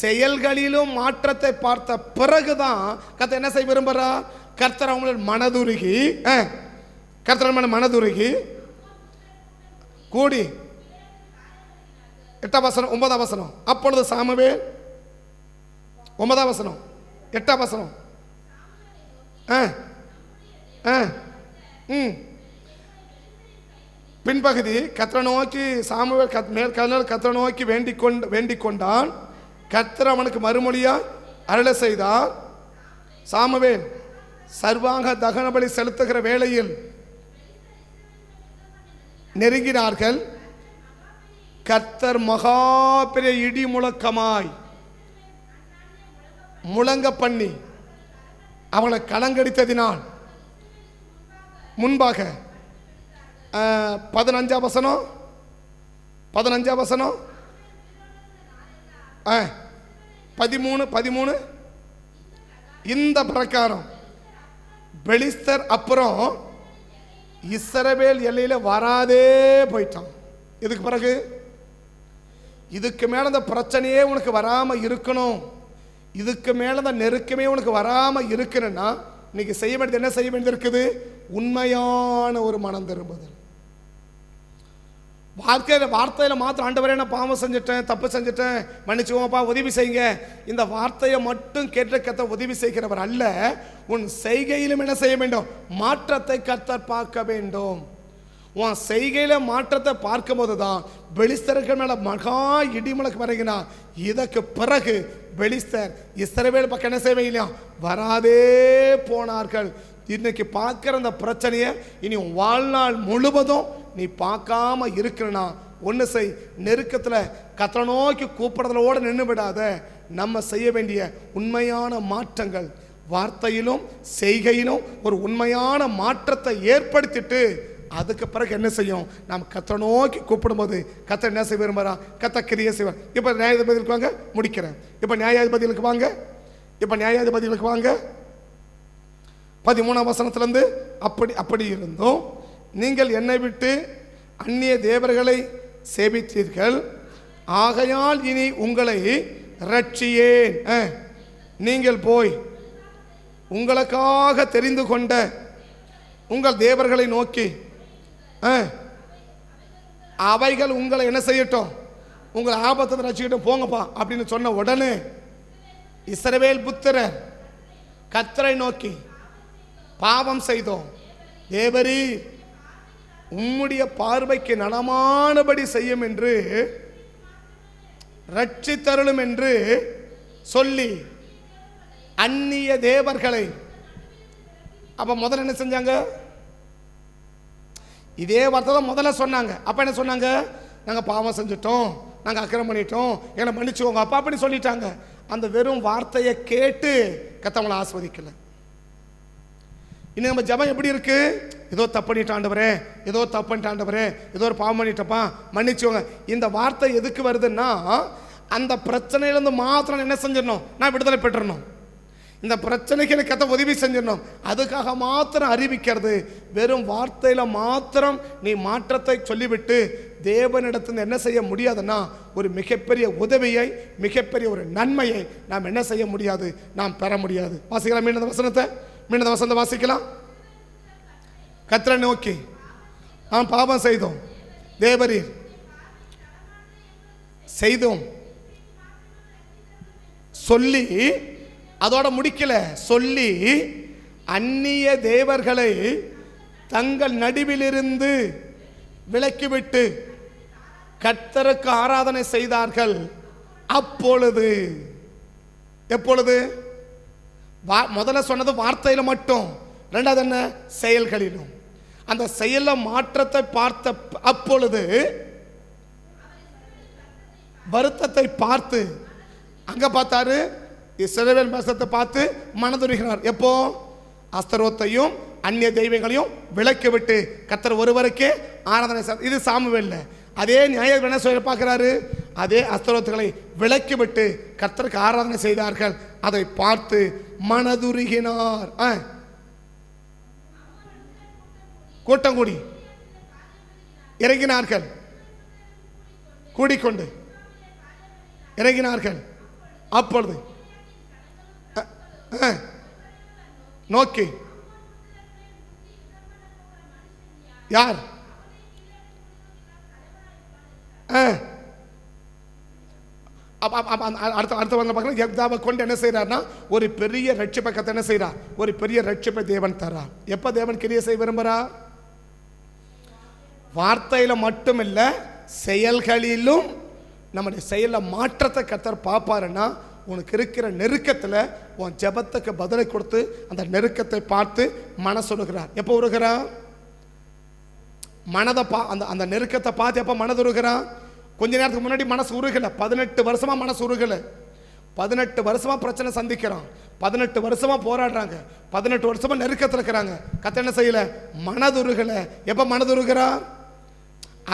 Speaker 1: செயல்களிலும் மாற்றத்தை பார்த்த பிறகுதான் கர்த்தர் என்ன செய்ய விரும்புறா? கர்த்தர் அவங்கள மனதுருகி கூடி 8ஆம் வசனம் 9ஆம் வசனம். அப்பொழுது சாமுவேல் 9ஆம் வசனம் 8ஆம் வசனம் பின்பகுதி கர்த்தரை நோக்கி சாமுவேல் கர்த்தரை நோக்கி வேண்டிக் கொண்டான். கர்த்தர் அவனுக்கு மறுமொழியா அருள செய்தார். சாமுவேல் சர்வாங்க தகன பலி செலுத்துகிற வேளையில் நெருங்கினார்கள். கர்த்தர் மகா பெரிய இடி முழக்கமாய் முழங்க பண்ணி அவங்களை கலங்கடித்ததினால் முன்பாக 15ஆம் வசனம் 13 இந்த பிரகாரம் பெலிஸ்தர் அப்புறம் இஸ்ரவேல் எல்லையில வராதே போயிட்டான். இதுக்கு பிறகு இதுக்கு மேல அந்த பிரச்சனையே உனக்கு வராம இருக்கணும், இதுக்கு மேல அந்த நெருக்கமே உனக்கு வராம இருக்கணும்னா இன்னைக்கு செய்ய வேண்டியது என்ன செய்ய வேண்டியது இருக்குது? உண்மையான ஒரு மனம் திரும்புதல். வார்த்தையில மாத்திரம் ஆண்டவரே நான் பாவம் செஞ்சுட்டேன், தப்பு செஞ்சுட்டேன், மன்னிச்சுவோப்பா, உதவி செய்யுங்க, இந்த வார்த்தையை மட்டும் கேட்ட கர்த்தர் உதவி செய்கிறவர் அல்ல. உன் செய்கையிலும் என்ன செய்ய வேண்டும்? மாற்றத்தை கர்த்தர் பார்க்க வேண்டும். உன் செய்கையில மாற்றத்தை பார்க்கும் போதுதான் பெலிஸ்தர்கள் மேல மகா இடிமுழக்கு வருகிறார். இதற்கு பிறகு பெலிஸ்தர் இஸ்ரவேல் பக்கம் என்ன செய்வீங்களா? வராதே போனார்கள். இன்னைக்கு பார்க்கிற அந்த பிரச்சனையை இனி வாழ்நாள் முழுவதும் நீ பார்க்காம இருக்கிறனா ஒன்று செய். நெருக்கத்தில் கர்த்தரை நோக்கி கூப்பிடுறதோட நின்று விடாத. நம்ம செய்ய வேண்டிய உண்மையான மாற்றங்கள் வார்த்தையிலும் செய்கையிலும் ஒரு உண்மையான மாற்றத்தை ஏற்படுத்திட்டு அதுக்கு பிறகு என்ன செய்யும்? நாம் கர்த்தரை நோக்கி கூப்பிடும்போது கர்த்தர் என்ன செய்ய விரும்புகிறா? கர்த்தர் கிரியை செய்வார். இப்போ நியாயாதிபதிகளுக்கு வாங்க, முடிக்கிறேன். இப்போ நியாயாதிபதிகளுக்கு வாங்க 13ஆம் வசனத்திலிருந்து அப்படி இருந்தோம், நீங்கள் என்னை விட்டு அந்நிய தேவர்களை சேவித்தீர்கள், ஆகையால் இனி உங்களை ரட்சியேன். நீங்கள் போய் உங்களுக்காக தெரிந்து கொண்ட உங்கள் தேவர்களை நோக்கி அவைகள் உங்களை என்ன செய்யட்டும்? உங்களை ஆபத்தை ரட்சிக்கட்டும், போங்கப்பா அப்படின்னு சொன்ன உடனே இஸ்ரவேல் புத்திரர் கர்த்தரை நோக்கி பாவம் செய்தோம், தேவரீ உம்முடைய பார்வைக்கு நலமானபடி செய்யும் என்று ரட்சித்தருளும் என்று சொல்லி அந்நிய தேவர்களை. அப்ப முதல்ல என்ன செஞ்சாங்க? இதே வார்த்தை தான் முதல்ல சொன்னாங்க. அப்ப என்ன சொன்னாங்க? நாங்க பாவம் செஞ்சுட்டோம், நாங்க அக்கிரமம் பண்ணிட்டோம், என்னை மன்னிச்சுவோங்க அப்பா அப்படி சொல்லிட்டாங்க. அந்த வெறும் வார்த்தையை கேட்டு கர்த்தர் ஆஸ்வதிக்கல. இன்னும் நம்ம ஜெபம் எப்படி இருக்கு? ஏதோ தப்பு பண்ணிட்டாண்டவரே, ஏதோ தப்பு பண்ணிட்டாண்டவரே, ஏதோ ஒரு பாவம் பண்ணிட்டப்பா மன்னிச்சுவோங்க. இந்த வார்த்தை எதுக்கு வருதுன்னா, அந்த பிரச்சனையிலிருந்து மாத்திரம் என்ன செஞ்சிடணும்? நான் விடுதலை பெற்றணும். இந்த பிரச்சனைக்கு எனக்கு கர்த்தர் உதவி செஞ்சிடணும். அதுக்காக மாத்திரம் அறிவிக்கிறது. வெறும் வார்த்தையில மாத்திரம் நீ மாற்றத்தை சொல்லிவிட்டு தேவனிடத்தில் என்ன செய்ய முடியாதுன்னா, ஒரு மிகப்பெரிய உதவியை, மிகப்பெரிய ஒரு நன்மையை நாம் என்ன செய்ய முடியாது? நாம் பெற முடியாது. வாசிக்கலாம் மீண்டும் வசனத்தை வாசிக்கலாம். கர்த்தரை நோக்கி நாம் பாவம் செய்தோம், தேவரீர் செய்தோம் சொல்லி, அதோட முடிக்கல, சொல்லி அந்நிய தேவர்களை தங்கள் நடுவிலிருந்து விலக்கிவிட்டு கர்த்தருக்கு ஆராதனை செய்தார்கள். அப்பொழுது. எப்பொழுது? முதல்ல சொன்னது வார்த்தையில மட்டும், ரெண்டாவது என்ன? செயல்களிலும். அந்த செயல மாற்றத்தை பார்த்த அப்பொழுது வருத்தத்தை பார்த்து, அங்க பார்த்தாரு இஸ்ரவேல் தேசத்தை பார்த்து மனதுருகினார். எப்போ? அஸ்தரோத்தையும் அந்நிய தெய்வங்களையும் விலக்கி விட்டு கர்த்தர் ஒருவருக்கே ஆராதனை. இது சாமுவேல். அதே நியாயம் என்ன சொல்ல பார்க்கிறாரு? அதே அஸ்தரோத்துகளை விலக்கி விட்டு கர்த்தருக்கு ஆராதனை செய்தார்கள். அதை பார்த்து மனதுருகினார். கூட்டம் கூடி இறங்கினார்கள், கூடிக்கொண்டு இறங்கினார்கள். அப்பொழுது நோக்கி யார்? அடுத்த வந்து கொண்டு என்ன செய்யறாருன்னா, ஒரு பெரிய ரட்சிப்பை கத்த என்ன செய்யறார்? ஒரு பெரிய ரட்சிப்பை தேவன் தர்றார். எப்ப தேவன் கிரியை செய்ய விரும்புறார்? வார்த்தையில மட்டும் இல்ல, செயல்களிலும் நம்முடைய செயல மாற்றத்தை கர்த்தர் பார்ப்பாருன்னா, உனக்கு இருக்கிற நெருக்கத்தில் உன் ஜெபத்துக்கு பதிலை கொடுத்து அந்த நெருக்கத்தை பார்த்து மனசு உருகிறார். எப்போ உருகிறான்? மனதை அந்த நெருக்கத்தை பார்த்து எப்போ மனது உருகிறான்? கொஞ்ச நேரத்துக்கு முன்னாடி மனசு உருகலை. 18 வருஷமா மனசு உருகலை. 18 வருஷமா பிரச்சனை சந்திக்கிறான். 18 வருஷமா போராடுறாங்க. 18 வருஷமா நெருக்கத்தில் இருக்கிறாங்க. கர்த்தர் என்ன செய்யல? மனது உருகலை. எப்போ மனது உருகிறா?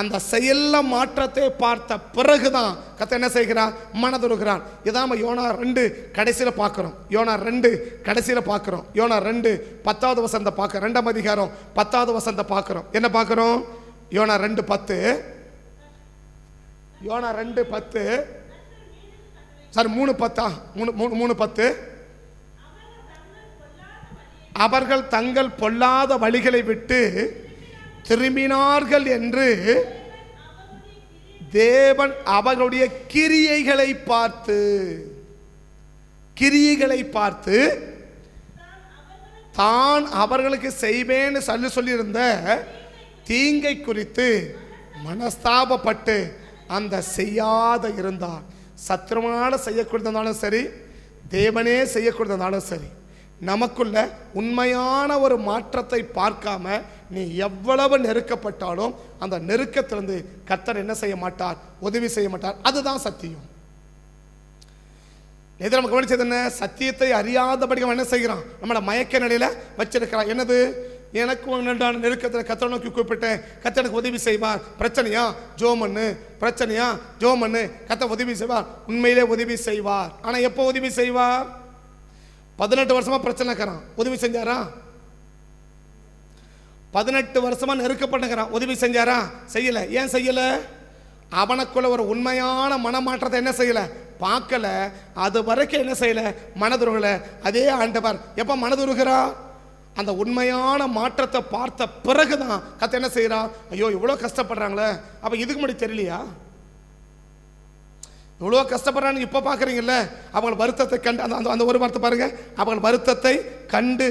Speaker 1: அந்த செயல்ல மாற்றத்தை பார்த்த பிறகுதான் கர்த்தர் என்ன செய்கிறார்? மனதுருகிறான். இதான் நம்ம யோனா 2 கடைசியில் பார்க்கிறோம். யோனா 2 கடைசியில் பார்க்கிறோம். யோனா 2 10வது வசனத்தை பார்க்கிறோம். 2ஆம் அதிகாரம் 10வது வசனத்தை பார்க்கிறோம். என்ன பார்க்கிறோம்? யோனா 2:10. யோனா 2:10 சார் 3:10 3:10. அவர்கள் தங்கள் பொல்லாத வழிகளை விட்டு திரும்பினார்கள் என்று தேவன் அவர்களுடைய கிரியைகளை பார்த்து தான் அவர்களுக்கு செய்வேன்னு சொல்லியிருந்த தீங்கை குறித்து மனஸ்தாபப்பட்டு அந்த செய்யாத இருந்தார். சத்திரமான செய்யக்கூடியதாலும் சரி, தேவனே செய்யக்கூடியதாலும் சரி, நமக்குள்ள உண்மையான ஒரு மாற்றத்தை பார்க்காம நீ எவ்வளவு நெருக்கப்பட்டாலும் அந்த நெருக்கத்திலிருந்து கர்த்தர் என்ன செய்ய மாட்டார்? உதவி செய்ய மாட்டார். அதுதான் சத்தியம். எது நம்ம கவனிச்சது என்ன? சத்தியத்தை அறியாதபடி அவன் என்ன செய்கிறான்? நம்மளை மயக்க நிலையில வச்சிருக்கிறான். என்னது? எனக்கு நெருக்கத்தில் கர்த்தரை நோக்கி கூப்பிட்டேன், கர்த்தர் எனக்கு உதவி செய்வார். பிரச்சனையா? ஜோமன்னு. பிரச்சனையா? ஜோமன்னு. கர்த்தர் உதவி செய்வார். உண்மையிலே உதவி செய்வார். ஆனா எப்போ உதவி செய்வார்? 18 வருஷமா பிரச்சனைக்கிறான், உதவி செஞ்சாரா? 18 வருஷமா நெருக்கப்பட்டுக்கிறான், உதவி செஞ்சாரா? செய்யல. ஏன் செய்யல? அவனுக்குள்ள ஒரு உண்மையான மனமாற்றத்தை என்ன செய்யல? பார்க்கல. அது வரைக்கும் என்ன செய்யல? மனதுருகல. அதே ஆண்டவர் எப்ப மனதுருகிறா? அந்த உண்மையான மாற்றத்தை பார்த்த பிறகுதான் கர்த்தர் என்ன செய்யறா? ஐயோ இவ்வளவு கஷ்டப்படுறாங்களே, அப்ப இதுக்கு முன்னாடி தெரியலையா? இவ்வளோ கஷ்டப்படுறான்னு இப்போ பார்க்குறீங்கல்ல, அவங்க வருத்தத்தை கண்டு அந்த ஒரு வார்த்தை பாருங்க, அவங்க வருத்தத்தை கண்டு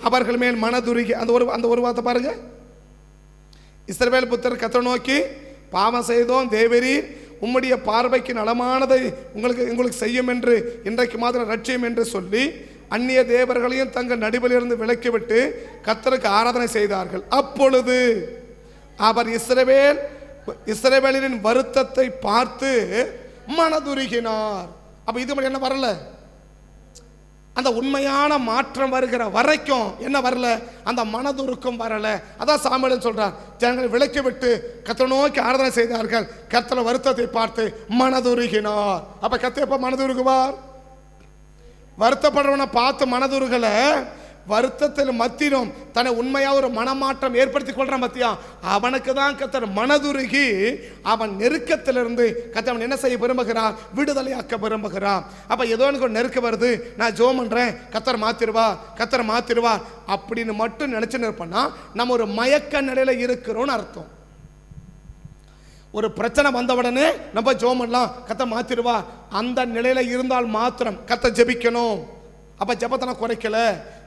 Speaker 1: அவர்கள் மேல் மனதுருகி. அந்த ஒரு வார்த்தை பாருங்க. இஸ்ரவேல் புத்தர் கர்த்தரை நோக்கி பாவம் செய்தோம் தேவரீர், உம்முடைய பார்வைக்கு நலமானதை உங்களுக்கு செய்யும் என்று இன்றைக்கு மாத்திரம் ரட்சியம் என்று சொல்லி அந்நிய தேவர்களையும் தங்கள் நடுவிலிருந்து விலக்கிவிட்டு கர்த்தருக்கு ஆராதனை செய்தார்கள். அப்பொழுது அவர் இஸ்ரவேலின் வருத்தத்தை பார்த்து மனதுருகினார். அப்ப இது என்ன வரல? அந்த உண்மையான மாற்றம் வருகிற வரைக்கும் என்ன வரல? அந்த மனதுருக்கம் வரல. அதான் சாமுவேல் சொல்றார், ஜனங்களை விலக்கி விட்டு கர்த்தரை நோக்கி ஆராதனை செய்தார்கள், கர்த்தர் வருத்தத்தை பார்த்து மனதுருகினார். அப்ப கர்த்தர் எப்ப மனதுருகுவார்? வருத்தப்படுறவனை பார்த்து மனதுருகல, வருத்தத்தில் மத்தியிலும் தன்னை உண்மையா ஒரு மனமாற்றம் ஏற்படுத்தி கொள்றான் மத்தியா, அவனுக்கு தான் கர்த்தர் மனதுருகி அவன் நெருக்கத்திலிருந்து கர்த்தர் அவன் என்ன செய்ய விரும்புகிறான்? விடுதலையாக்க விரும்புகிறான். அப்ப ஏதோ எனக்கு ஒரு நெருக்கம் வருது, நான் ஜெபம் பண்றேன், கர்த்தர் மாத்திருவா அப்படின்னு மட்டும் நினைச்சு நிற்போம்னா நம்ம ஒரு மயக்க நிலையில இருக்கிறோம்னு அர்த்தம். ஒரு பிரச்சனை வந்த உடனே நம்ம ஜெபம் பண்ணலாம், கர்த்தர் மாத்திருவா, அந்த நிலையில இருந்தால் மாத்திரம் கர்த்தர் ஜெபிக்கணும். அப்ப ஜெபத்தை நான் குறைக்கல,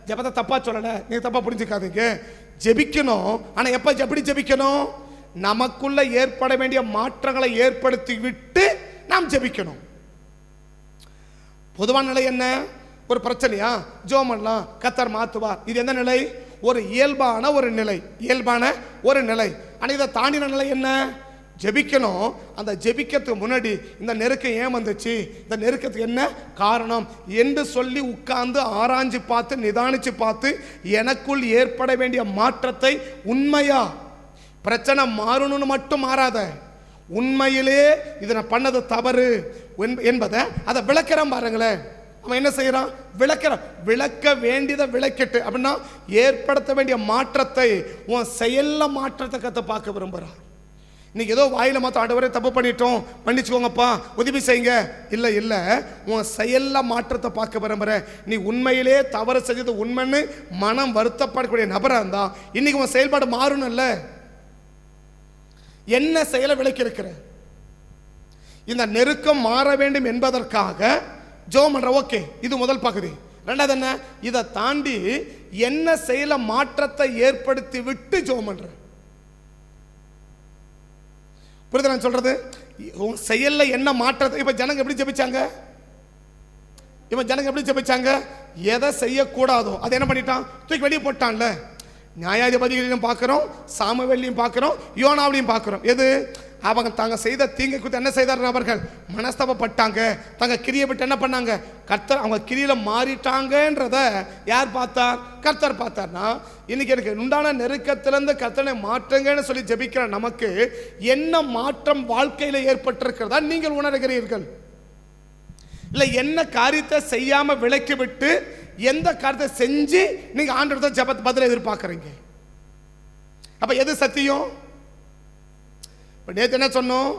Speaker 1: ஜெபத்தை தப்பா சொல்லல, நீங்க தப்பா புரிஞ்சுக்காதீங்க. ஜெபிக்கணும். ஆனா எப்படி ஜெபிக்கணும்? நமக்குள்ள ஏற்பட வேண்டிய மாற்றங்களை ஏற்படுத்தி விட்டு நாம் ஜெபிக்கணும். பொதுவான நிலை என்ன? ஒரு பிரச்சனையா ஜெபம் பண்ணலாம், கர்த்தர் மாத்துவார். இது எந்த நிலை? ஒரு இயல்பான ஒரு நிலை, இயல்பான ஒரு நிலை. ஆனால் இதை தாண்டின நிலை என்ன? ஜெபிக்கணும். அந்த ஜெபிக்கிறதுக்கு முன்னாடி இந்த நெருக்கம் ஏன் வந்துச்சு, இந்த நெருக்கத்துக்கு என்ன காரணம் என்று சொல்லி உட்கார்ந்து ஆராய்ஞ்சு பார்த்து நிதானிச்சு பார்த்து எனக்குள் ஏற்பட வேண்டிய மாற்றத்தை, உண்மையா பிரச்சனை மாறணும்னு மட்டும் மாறாத, உண்மையிலே இதை நான் பண்ணது தவறு என்பதை அதை விளக்கிறேன் பாருங்களேன். அவன் என்ன செய்யறான்? விளக்க வேண்டியதை விளக்கிட்டு அப்படின்னா ஏற்படுத்த வேண்டிய மாற்றத்தை, உன் செயல்ல மாற்றத்தை கத்த பார்க்க விரும்புறான். இன்னைக்கு ஏதோ வாயில மாத்த ஆண்டவரே தப்பு பண்ணிட்டோம், மன்னிச்சுக்கோங்கப்பா, உதவி செய்யுங்க, இல்ல இல்ல, உன் செயல்ல மாற்றத்தை பார்க்க விரும்புற. நீ உண்மையிலே தவறு செஞ்சது உண்மைன்னு மனம் வருத்தப்படக்கூடிய நபரா இருந்தா இன்னைக்கு உன் செயல்பாடு மாறணும்ல. என்ன செயலை விளக்கி இருக்கிற? இந்த நெருக்கம் மாற வேண்டும் என்பதற்காக ஜெபம் பண்ற. ஓகே, இது முதல் பகுதி. ரெண்டாவது என்ன? இதை தாண்டி என்ன செயல மாற்றத்தை ஏற்படுத்தி விட்டு ஜெபம் பண்ற. புரியுது நான் சொல்றது? செயல்ல என்ன மாற்றத்தை? இப்ப ஜனங்க எப்படி ஜெபிச்சாங்க? எப்படி ஜெபிச்சாங்க? எதை செய்யக்கூடாதோ அதை என்ன பண்ணிட்டான்? தூக்கி வெளியே போட்டான்ல. நியாயாதிபதிகளையும் பார்க்கிறோம், சாமுவேலையும் பார்க்கிறோம், யோனாவையும் பார்க்கிறோம். எது? அவங்க தாங்க செய்த தீங்கை குறித்து என்ன செய்தார்? அவர்கள் மனஸ்தாபப்பட்டாங்க, தங்க கிரியை விட்டு என்ன பண்ணாங்க? கர்த்தர் அவங்க கிரியில மாறிட்டாங்கன்றத யார் பார்த்தார்? கர்த்தர் பார்த்தார்னா இன்னைக்கு எனக்கு உண்டான நெருக்கத்திலிருந்து கர்த்தனை மாற்றுங்கன்னு சொல்லி ஜெபிக்கிற நமக்கு என்ன மாற்றம் வாழ்க்கையில ஏற்பட்டிருக்கிறதா நீங்கள் உணர்கிறீர்கள்? இல்ல என்ன காரியத்தை செய்யாம விலக்கி விட்டு எந்த காரியத்தை செஞ்சு நீங்க ஆண்டவர்கிட்ட ஜெபத்தை பதில் எதிர்பார்க்கறீங்க? அப்ப எது சத்தியம்? நேற்று என்ன சொன்னோம்?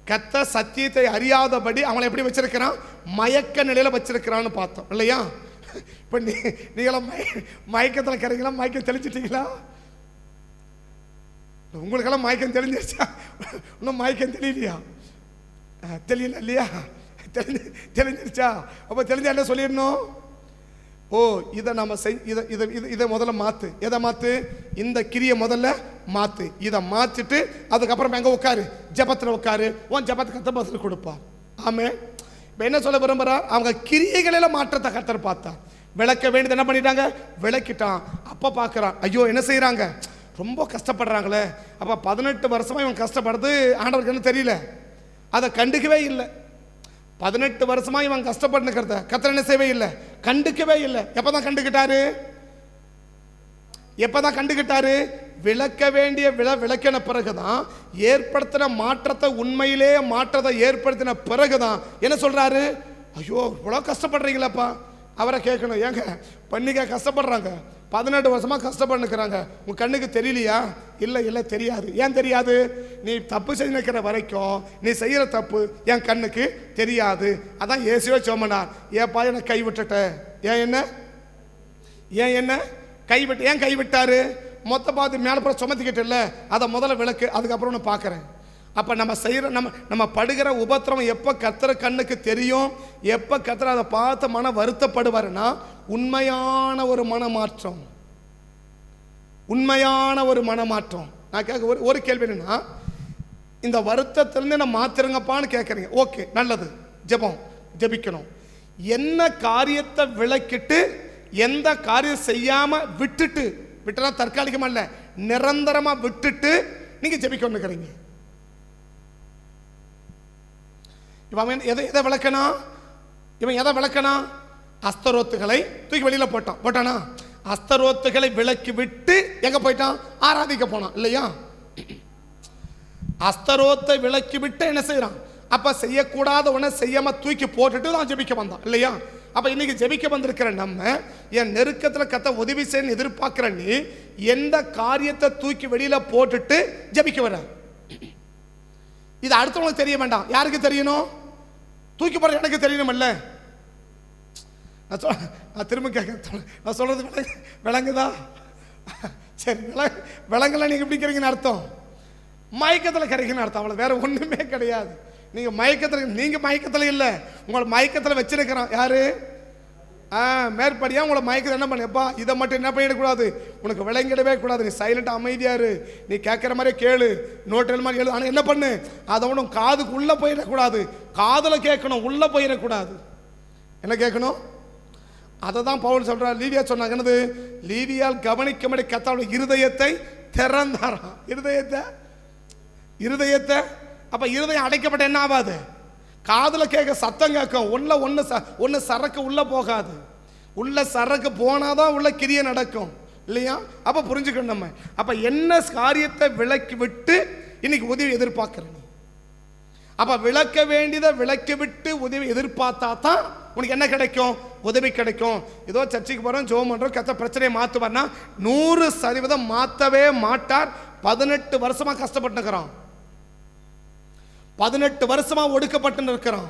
Speaker 1: கர்த்தர் சத்தியத்தை அறியாதபடி அவங்களை எப்படி வச்சிருக்கிறான்? மயக்க நிலையில வச்சிருக்கிறான்னு பார்த்தோம் இல்லையா? இப்ப நீங்களும் மயக்கத்தில் கரைங்களா? மயக்கம் தெளிச்சிட்டீங்களா? உங்களுக்கெல்லாம் மயக்கம் தெளிஞ்சிருச்சா? இன்னும் மயக்கம் தெரியலையா? தெரியல இல்லையா? தெளிஞ்சிருச்சா? அப்ப தெரிஞ்சா என்ன சொல்லிடணும்? ஓ, இதை நம்ம இதை முதல்ல மாத்து. எதை மாத்து? இந்த கிரியை முதல்ல மாத்து. இதை மாத்திட்டு அதுக்கப்புறம் எங்க உட்காரு? ஜெபத்தில் உட்காரு. உன் ஜெபத்துக்கு கர்த்தர் பதில் கொடுப்பா. ஆமே. இப்போ என்ன சொல்ல விரும்புறார்? அவங்க கிரியைகளில் மாற்றத்தை கர்த்தர் பார்த்தா. விளக்க வேண்டியது என்ன பண்ணிட்டாங்க? விளக்கிட்டான். அப்ப பார்க்கறான், ஐயோ என்ன செய்யறாங்க? ரொம்ப கஷ்டப்படுறாங்களே. அப்ப 18 வருஷமா இவன் கஷ்டப்படுறது ஆண்டவருக்கு என்ன தெரியல, அதை கண்டுக்கவே இல்லை. 18 வருஷமா இவன் கஷ்டப்பட்டுக்கிறத கர்த்தர் என்ன செய்யவே இல்லை, கண்டுக்கவே இல்லை. எப்பதான் கண்டுக்கிட்டாரு? விளக்க வேண்டிய விளக்கின பிறகுதான், ஏற்படுத்தின மாற்றத்தை, உண்மையிலே மாற்றத்தை ஏற்படுத்தின பிறகுதான் என்ன சொல்றாரு? ஐயோ இவ்வளோ கஷ்டப்படுறீங்களாப்பா. அவரை கேட்கணும், ஏங்க பண்ணிக்க கஷ்டப்படுறாங்க, 18 வருஷமா கஷ்டப்பட்டுக்கிறாங்க, உன் கண்ணுக்கு தெரியலையா? இல்லை தெரியாது. ஏன் தெரியாது? நீ தப்பு செஞ்சு நிற்கிற வரைக்கும் நீ செய்யற தப்பு என் கண்ணுக்கு தெரியாது. அதான் இயேசுவே சொன்னார், ஏப்பா என்ன கைவிட்டுட்ட? ஏன் என்ன கைவிட்டு? ஏன் கைவிட்டாரு? மொத்த பார்த்து மேலே சுமத்திக்கிட்டு இல்லை, அதை முதல்ல விளக்கு, அதுக்கப்புறம் நான் பார்க்குறேன். அப்போ நம்ம செய்கிற நம்ம படுகிற உபத்திரவம் எப்போ கர்த்தர் கண்ணுக்கு தெரியும், எப்போ கர்த்தர் அதை பார்த்து மன வருத்தப்படுவாருன்னா உண்மையான ஒரு மனமாற்றம். நான் கேட்க ஒரு கேள்வி என்னன்னா, இந்த வருத்தத்திலிருந்து நான் மாத்திருங்கப்பான்னு கேட்குறீங்க. ஓகே, நல்லது. ஜெபிக்கணும். என்ன காரியத்தை விளக்கிட்டு எந்த காரியம் செய்யாம விட்டுனா தற்காலிகமா இல்ல, நிரந்தரமா விட்டுட்டு நீங்க ஜெபிக்கணும்னுக்கிறீங்க. இவன் எதை விளக்கணும்? அஸ்தரோத்துகளை தூக்கி வெளியில போட்டானா? அஸ்தரோத்துகளை விலக்கி விட்டு எங்க போயிட்டான்? ஆராதிக்க போனான் இல்லையா? அஸ்தரோத்தை விலக்கி விட்டு என்ன செய்யறான்? அப்ப செய்யக்கூடாத உடனே செய்யாம தூக்கி போட்டுட்டு தான் ஜெபிக்க வந்தான் இல்லையா? அப்ப இன்னைக்கு ஜெபிக்க வந்திருக்கிற நம்ம, என் நெருக்கத்துல கத்த உதவி செய்ய எதிர்பார்க்கிற நீ எந்த காரியத்தை தூக்கி வெளியில போட்டுட்டு ஜெபிக்க வர? இது அடுத்தவங்களுக்கு தெரிய வேண்டாம். யாருக்கு தெரியணும்? தூக்கி போற எனக்கு தெரியணும்ல. நான் திரும்ப கேட்க, நான் சொல்றது விளங்குதா? சரி, விளங்கல நீங்க எப்படி இருக்கிறீங்கன்னு அர்த்தம், மயக்கத்தில் கிடைக்குன்னு அர்த்தம். அவ்வளவு, வேற ஒண்ணுமே கிடையாது. நீங்க மயக்கத்தில் இல்ல, உங்களை மயக்கத்தில் வச்சிருக்கிறோம். யாரு? மேற்படியா உங்களை மயக்கத்தில் என்ன பண்ணப்பா, இதை மட்டும் என்ன பண்ணிடக்கூடாது, உனக்கு விளங்கிடவே கூடாது. நீ சைலண்டா அமைதியாரு, நீ கேட்கிற மாதிரி கேளு, நோட்டல் மாதிரி எழுது. ஆனால் என்ன பண்ணு, அதை ஒன்றும் காதுக்கு உள்ள போயிடக்கூடாது, காதல கேட்கணும், உள்ள போயிடக்கூடாது. என்ன கேட்கணும்? அதை தான் பவுல் சொல்றார். லீவியா சொன்னாங்க என்னது? லீவியால் கவனிக்கும்படி கர்த்தருடைய இருதயத்தை திறந்தாராம். இருதயத்தை அப்ப இருதயம் அடைக்கப்பட்ட என்ன ஆகாது? காதுல கேட்க சத்தம் கேட்கும். ஒன்னு சரக்கு உள்ள போகாது. உள்ள சரக்கு போனாதான் உள்ள கிரியை நடக்கும் இல்லையா? அப்ப புரிஞ்சுக்கணும் நம்ம. அப்ப என்ன காரியத்தை விலக்கி விட்டு இன்னைக்கு உதவி எதிர்பார்க்கிறேன். அப்ப விளக்க வேண்டியதை விளக்கி விட்டு உதவி எதிர்பார்த்தா தான் உனக்கு என்ன கிடைக்கும்? உதவி கிடைக்கும். ஏதோ சர்ச்சைக்கு போறோம், ஜெபம் பண்றோம், கர்த்தர் பிரச்சனையை மாத்துவார்னா 100% மாத்தவே மாட்டார். 18 வருஷமா கஷ்டப்பட்டு இருக்கிறான், 18 வருஷமா ஒடுக்கப்பட்டு இருக்கிறான்,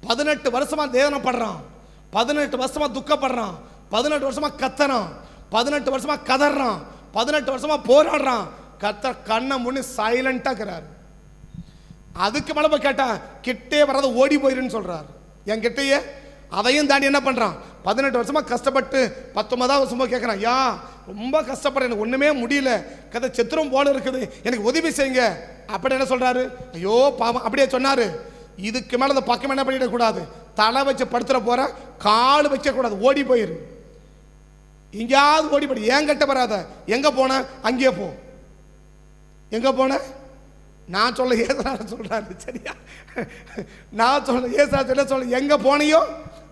Speaker 1: 18 வருஷமா வேதனைப்படுறான், 18 வருஷமா துக்கப்படுறான், 18 வருஷமா கத்தறான், 18 வருஷமா கதறான், 18 வருஷமா போராடுறான். கர்த்தர் கண்ணை முன்னு சைலண்டா இருக்கிறார். அதுக்கு மேல போய் கேட்டா கிட்டே வராத ஓடி போயிருன்னு சொல்றாரு. என் கிட்டையே அதையும் தாண்டி என்ன பண்றான்? 18 வருஷமா கஷ்டப்பட்டு 19வது வருஷமா கேட்கறான், யா ரொம்ப கஷ்டப்படுறேன், எனக்கு ஒண்ணுமே முடியல, கதை செத்துரும் போல இருக்குது, எனக்கு உதவி செய்யுங்க. அப்படி என்ன சொல்றாரு? ஐயோ பாவம். அப்படியே சொன்னாரு. இதுக்கு மேல அந்த பக்கம் என்ன பண்ணிட கூடாது, தலை வச்சு படுத்துற போற, கால் வைக்க கூடாது, ஓடி போயிரு, எங்கேயாவது ஓடி போய். ஏன் கட்ட வராத, எங்க போன அங்கேயே போ. எங்க போன? நான் சொல்ல ஏசா சொல்றாரு, சரியா? நான் சொல்ல ஏசா சொல்ல, எங்க போனியோ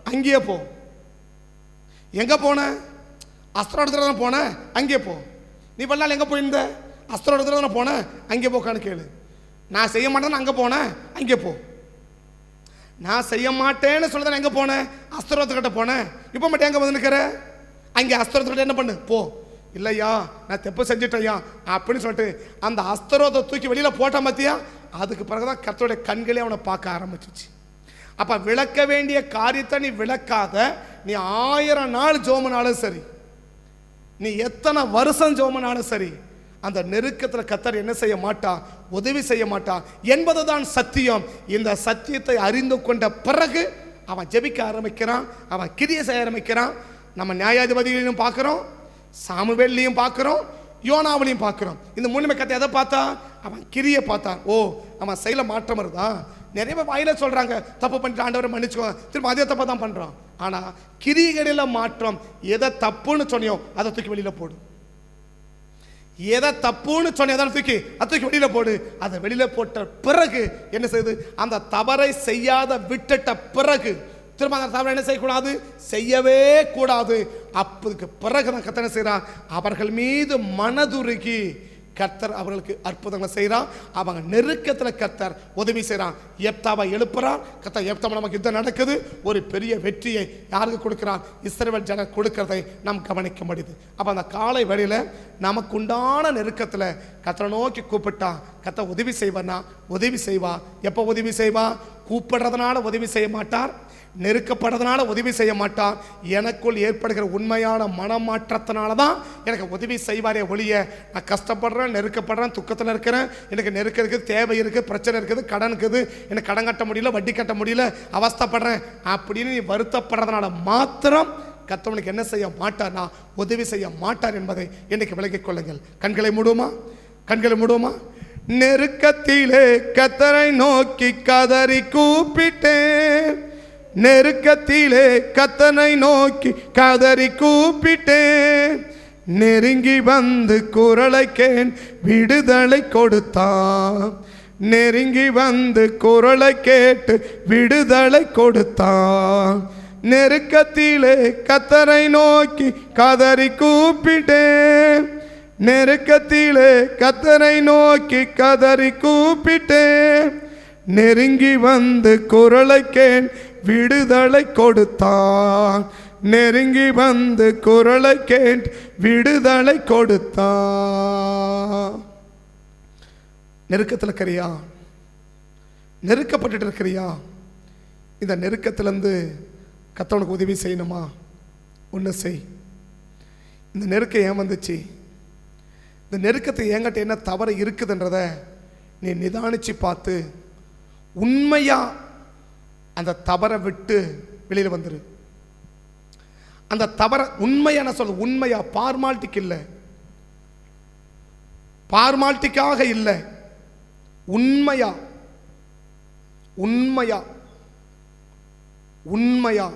Speaker 1: அங்கேயே போ. எங்க போன? அஸ்திரம் எடுத்துட்டு தான் போன, அங்கே போ. நீ பண்ணாலும் எங்க போயிருந்த? அஸ்திரம் எடுத்துட்டு தானே போன, அங்கே போக்கான்னு கேளு. நான் செய்ய மாட்டேன்னு அங்கே போனேன், அங்கே போ. நான் செய்ய மாட்டேன்னு சொல்லுதான் எங்க போனேன்? அஸ்திரத்துக்கிட்ட போனேன். இப்போ மட்டும் எங்க வந்து நிற்கிற? அங்கே அஸ்திரத்துக்கிட்ட என்ன பண்ணு, போ. இல்லையா நான் தெப்பு செஞ்சுட்டேயா அப்படின்னு சொல்லிட்டு அந்த அஸ்திரத்தை தூக்கி வெளியில போட்டான் பார்த்தியா? அதுக்கு பிறகுதான் கர்த்தருடைய கண்களே அவனை பார்க்க ஆரம்பிச்சிச்சு. அப்ப விளக்க வேண்டிய காரியத்தை நீ விளக்காத, நீ 1000 நாள் ஜோமனாலும் சரி, நீ எத்தனை வருஷம் ஜோமனாலும் சரி, அந்த நெருக்கத்தில் கர்த்தர் என்ன செய்ய மாட்டா? உதவி செய்ய மாட்டா என்பதுதான் சத்தியம். இந்த சத்தியத்தை அறிந்து கொண்ட பிறகு அவன் ஜெபிக்க ஆரம்பிக்கிறான், அவன் கிரியை செய்ய ஆரம்பிக்கிறான். நம்ம நியாயாதிபதிகளையும் பார்க்கிறோம், சாமுவேலையும் பார்க்கிறோம், யோனாவிலையும் பார்க்கிறோம். இந்த 3 கத்தை எதை பார்த்தா? அவன் கிரியை பார்த்தான். ஓ, அவன் செயல மாற்றம் வருதான். நிறைய பேர் வாயில சொல்றாங்க தப்பு பண்ணிட்டு ஆண்டவரை மன்னிச்சுக்கோ, திரும்ப அதே தப்பா தான் பண்றான். ஆனா கிரிகளில மாற்றம். எதை தப்புன்னு சொன்னியோ அதை தூக்கி வெளியில போடு. எதை தப்புன்னு சொன்னியோ அதை தூக்கி வெளியில போடு. அதை வெளியில போட்ட பிறகு என்ன செய்யுது? அந்த தவறை செய்யாத விட்டுட்ட பிறகு திரும்ப அந்த தவறை என்ன செய்யக்கூடாது? செய்யவே கூடாது. அப்பதுக்கு பிறகு தான் கர்த்தர் என்ன செய்றார்? அவர்கள் மீது மனதுருகி கர்த்தர் அவர்களுக்கு அற்புதங்களை செய்கிறான். அவங்க நெருக்கத்தில் கர்த்தர் உதவி செய்கிறான். எப்தாவை எழுப்புறான் கர்த்தர். எப்தாவை நமக்கு யுத்தம் நடக்குது, ஒரு பெரிய வெற்றியை யாருக்கு கொடுக்கிறான்? இஸ்ரவேல் ஜனம் கொடுக்கிறதை நாம் கவனிக்க முடியுது. அப்போ அந்த காலை வேளையில் நமக்கு உண்டான நெருக்கத்தில் கர்த்தரை நோக்கி கூப்பிட்டா கர்த்தர் உதவி செய்வானா? உதவி செய்வா. எப்போ உதவி செய்வா? கூப்பிடுறதுனால உதவி செய்ய மாட்டார், நெருக்கப்படுறதுனால உதவி செய்ய மாட்டார். எனக்குள் ஏற்படுகிற உண்மையான மனமாற்றத்தினால தான் எனக்கு உதவி செய்வாரே ஒழிய, நான் கஷ்டப்படுறேன், நெருக்கப்படுறேன், துக்கத்தில் இருக்கிறேன், எனக்கு நெருக்கம் இருக்குது, தேவை இருக்குது, பிரச்சனை இருக்குது, கடன் இருக்குது, எனக்கு கடன் கட்ட முடியல, வட்டி கட்ட முடியல, அவஸ்தைப்படுறேன் அப்படின்னு நீ வருத்தப்படுறதுனால மாத்திரம் கர்த்தர் என்ன செய்ய மாட்டார்னா உதவி செய்ய மாட்டார் என்பதை இன்னைக்கு விளங்கிக் கொள்ளுங்கள். கண்களை மூடுவோமா? நெருக்கத்திலே கர்த்தரை நோக்கி கதறி கூப்பிட்டேன், நெருக்கத்திலே கர்த்தரை நோக்கி கதறி கூப்பிட்டேன், நெருங்கி வந்து குரலை கேன் விடுதலை கொடுத்தான், நெருங்கி வந்து குரலை கேட்டு விடுதலை கொடுத்தான், நெருக்கத்திலே கர்த்தரை நோக்கி கதறி கூப்பிட்டேன், நெருக்கத்திலே கர்த்தரை நோக்கி கதறி கூப்பிட்டேன், நெருங்கி வந்து குரலை கேன் விடுதலை கொடுத்தான், நெருங்கி வந்து குரலை கேன் விடுதலை கொடுத்தான். நெருக்கத்தில் இருக்கிறியா? நெருக்கப்பட்டு இருக்கிறியா? இந்த நெருக்கத்திலிருந்து கர்த்தருக்கு உதவி செய்யணுமா? ஒன்று செய். இந்த நெருக்கம் ஏன் வந்துச்சு? இந்த நெருக்கத்தை என்கிட்ட என்ன தவறு இருக்குதுன்றத நீ நிதானிச்சு பார்த்து உண்மையா அந்த தவறை விட்டு வெளியில் வந்துரு. அந்த தவறை உண்மையா, நான் சொல்ல உண்மையா, பார்மாலிட்டிக்கு இல்லை, பார்மாலிட்டிக்காக இல்லை, உண்மையா உண்மையா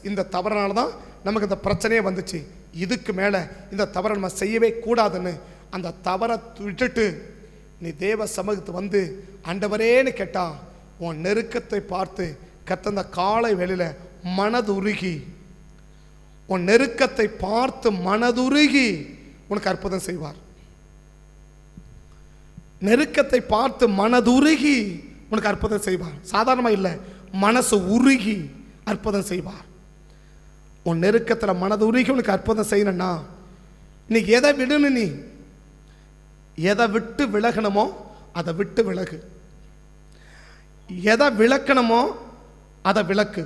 Speaker 1: இந்த தவறுனால தான் நமக்கு இந்த பிரச்சனையே வந்துச்சு, இதுக்கு மேலே இந்த தவறை நம்ம செய்யவே கூடாதுன்னு அந்த தவறை விட்டுட்டு நீ தேவ சமூகத்து வந்து ஆண்டவரேன்னு கேட்டா உன் நெருக்கத்தை பார்த்து கர்த்தர் அந்த காலை வேளையில மனதுருகி, உன் நெருக்கத்தை பார்த்து மனதுருகி உனக்கு அற்புதம் செய்வார். நெருக்கத்தை பார்த்து மனதுருகி உனக்கு அற்புதம் செய்வார். சாதாரணமாக இல்லை, மனசு உருகி அற்புதம் செய்வார். உன் நெருக்கத்தில் மனது உருகி உனக்கு அற்புதம் செய்யணும்னா நீ எதை விடணும், நீ எதை விட்டு விலகணுமோ அதை விட்டு விலகு, எதை விளக்கணுமோ அதை விளக்கு,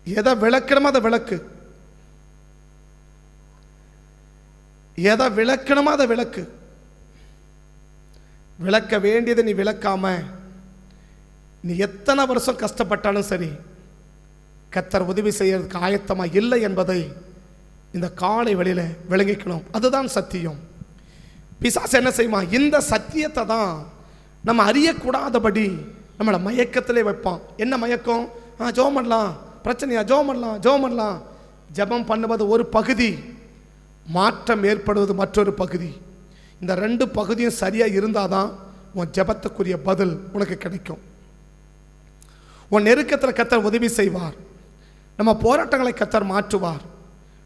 Speaker 1: எதை விளக்கணுமோ அதை விளக்கு, எதை விளக்கணுமோ அதை விளக்கு. விளக்க வேண்டியதை நீ விளக்காம நீ எத்தனை வருஷம் கஷ்டப்பட்டாலும் சரி கர்த்தர் உதவி செய்யறதுக்கு ஆயத்தமா இல்லை என்பதை இந்த காலை வெளியில விளங்கிக்கணும். அதுதான் சத்தியம். பிசாசு என்ன செய்யுமா, இந்த சத்தியத்தை தான் நம்ம அறியக்கூடாதபடி நம்மளை மயக்கத்திலே வைப்பான். என்ன மயக்கம்? ஜெபம் பண்ணலாம், பிரச்சனையா, ஜெபம் பண்ணலாம், ஜெபம் பண்ணலாம். ஜெபம் பண்ணுவது ஒரு பகுதி, மாற்றம் ஏற்படுவது மற்றொரு பகுதி. இந்த ரெண்டு பகுதியும் சரியாக இருந்தால் தான் உன் ஜெபத்துக்குரிய பதில் உனக்கு கிடைக்கும். உன் நெருக்கத்தில் கர்த்தர் உதவி செய்வார். நம்ம போராட்டங்களை கர்த்தர் மாற்றுவார்,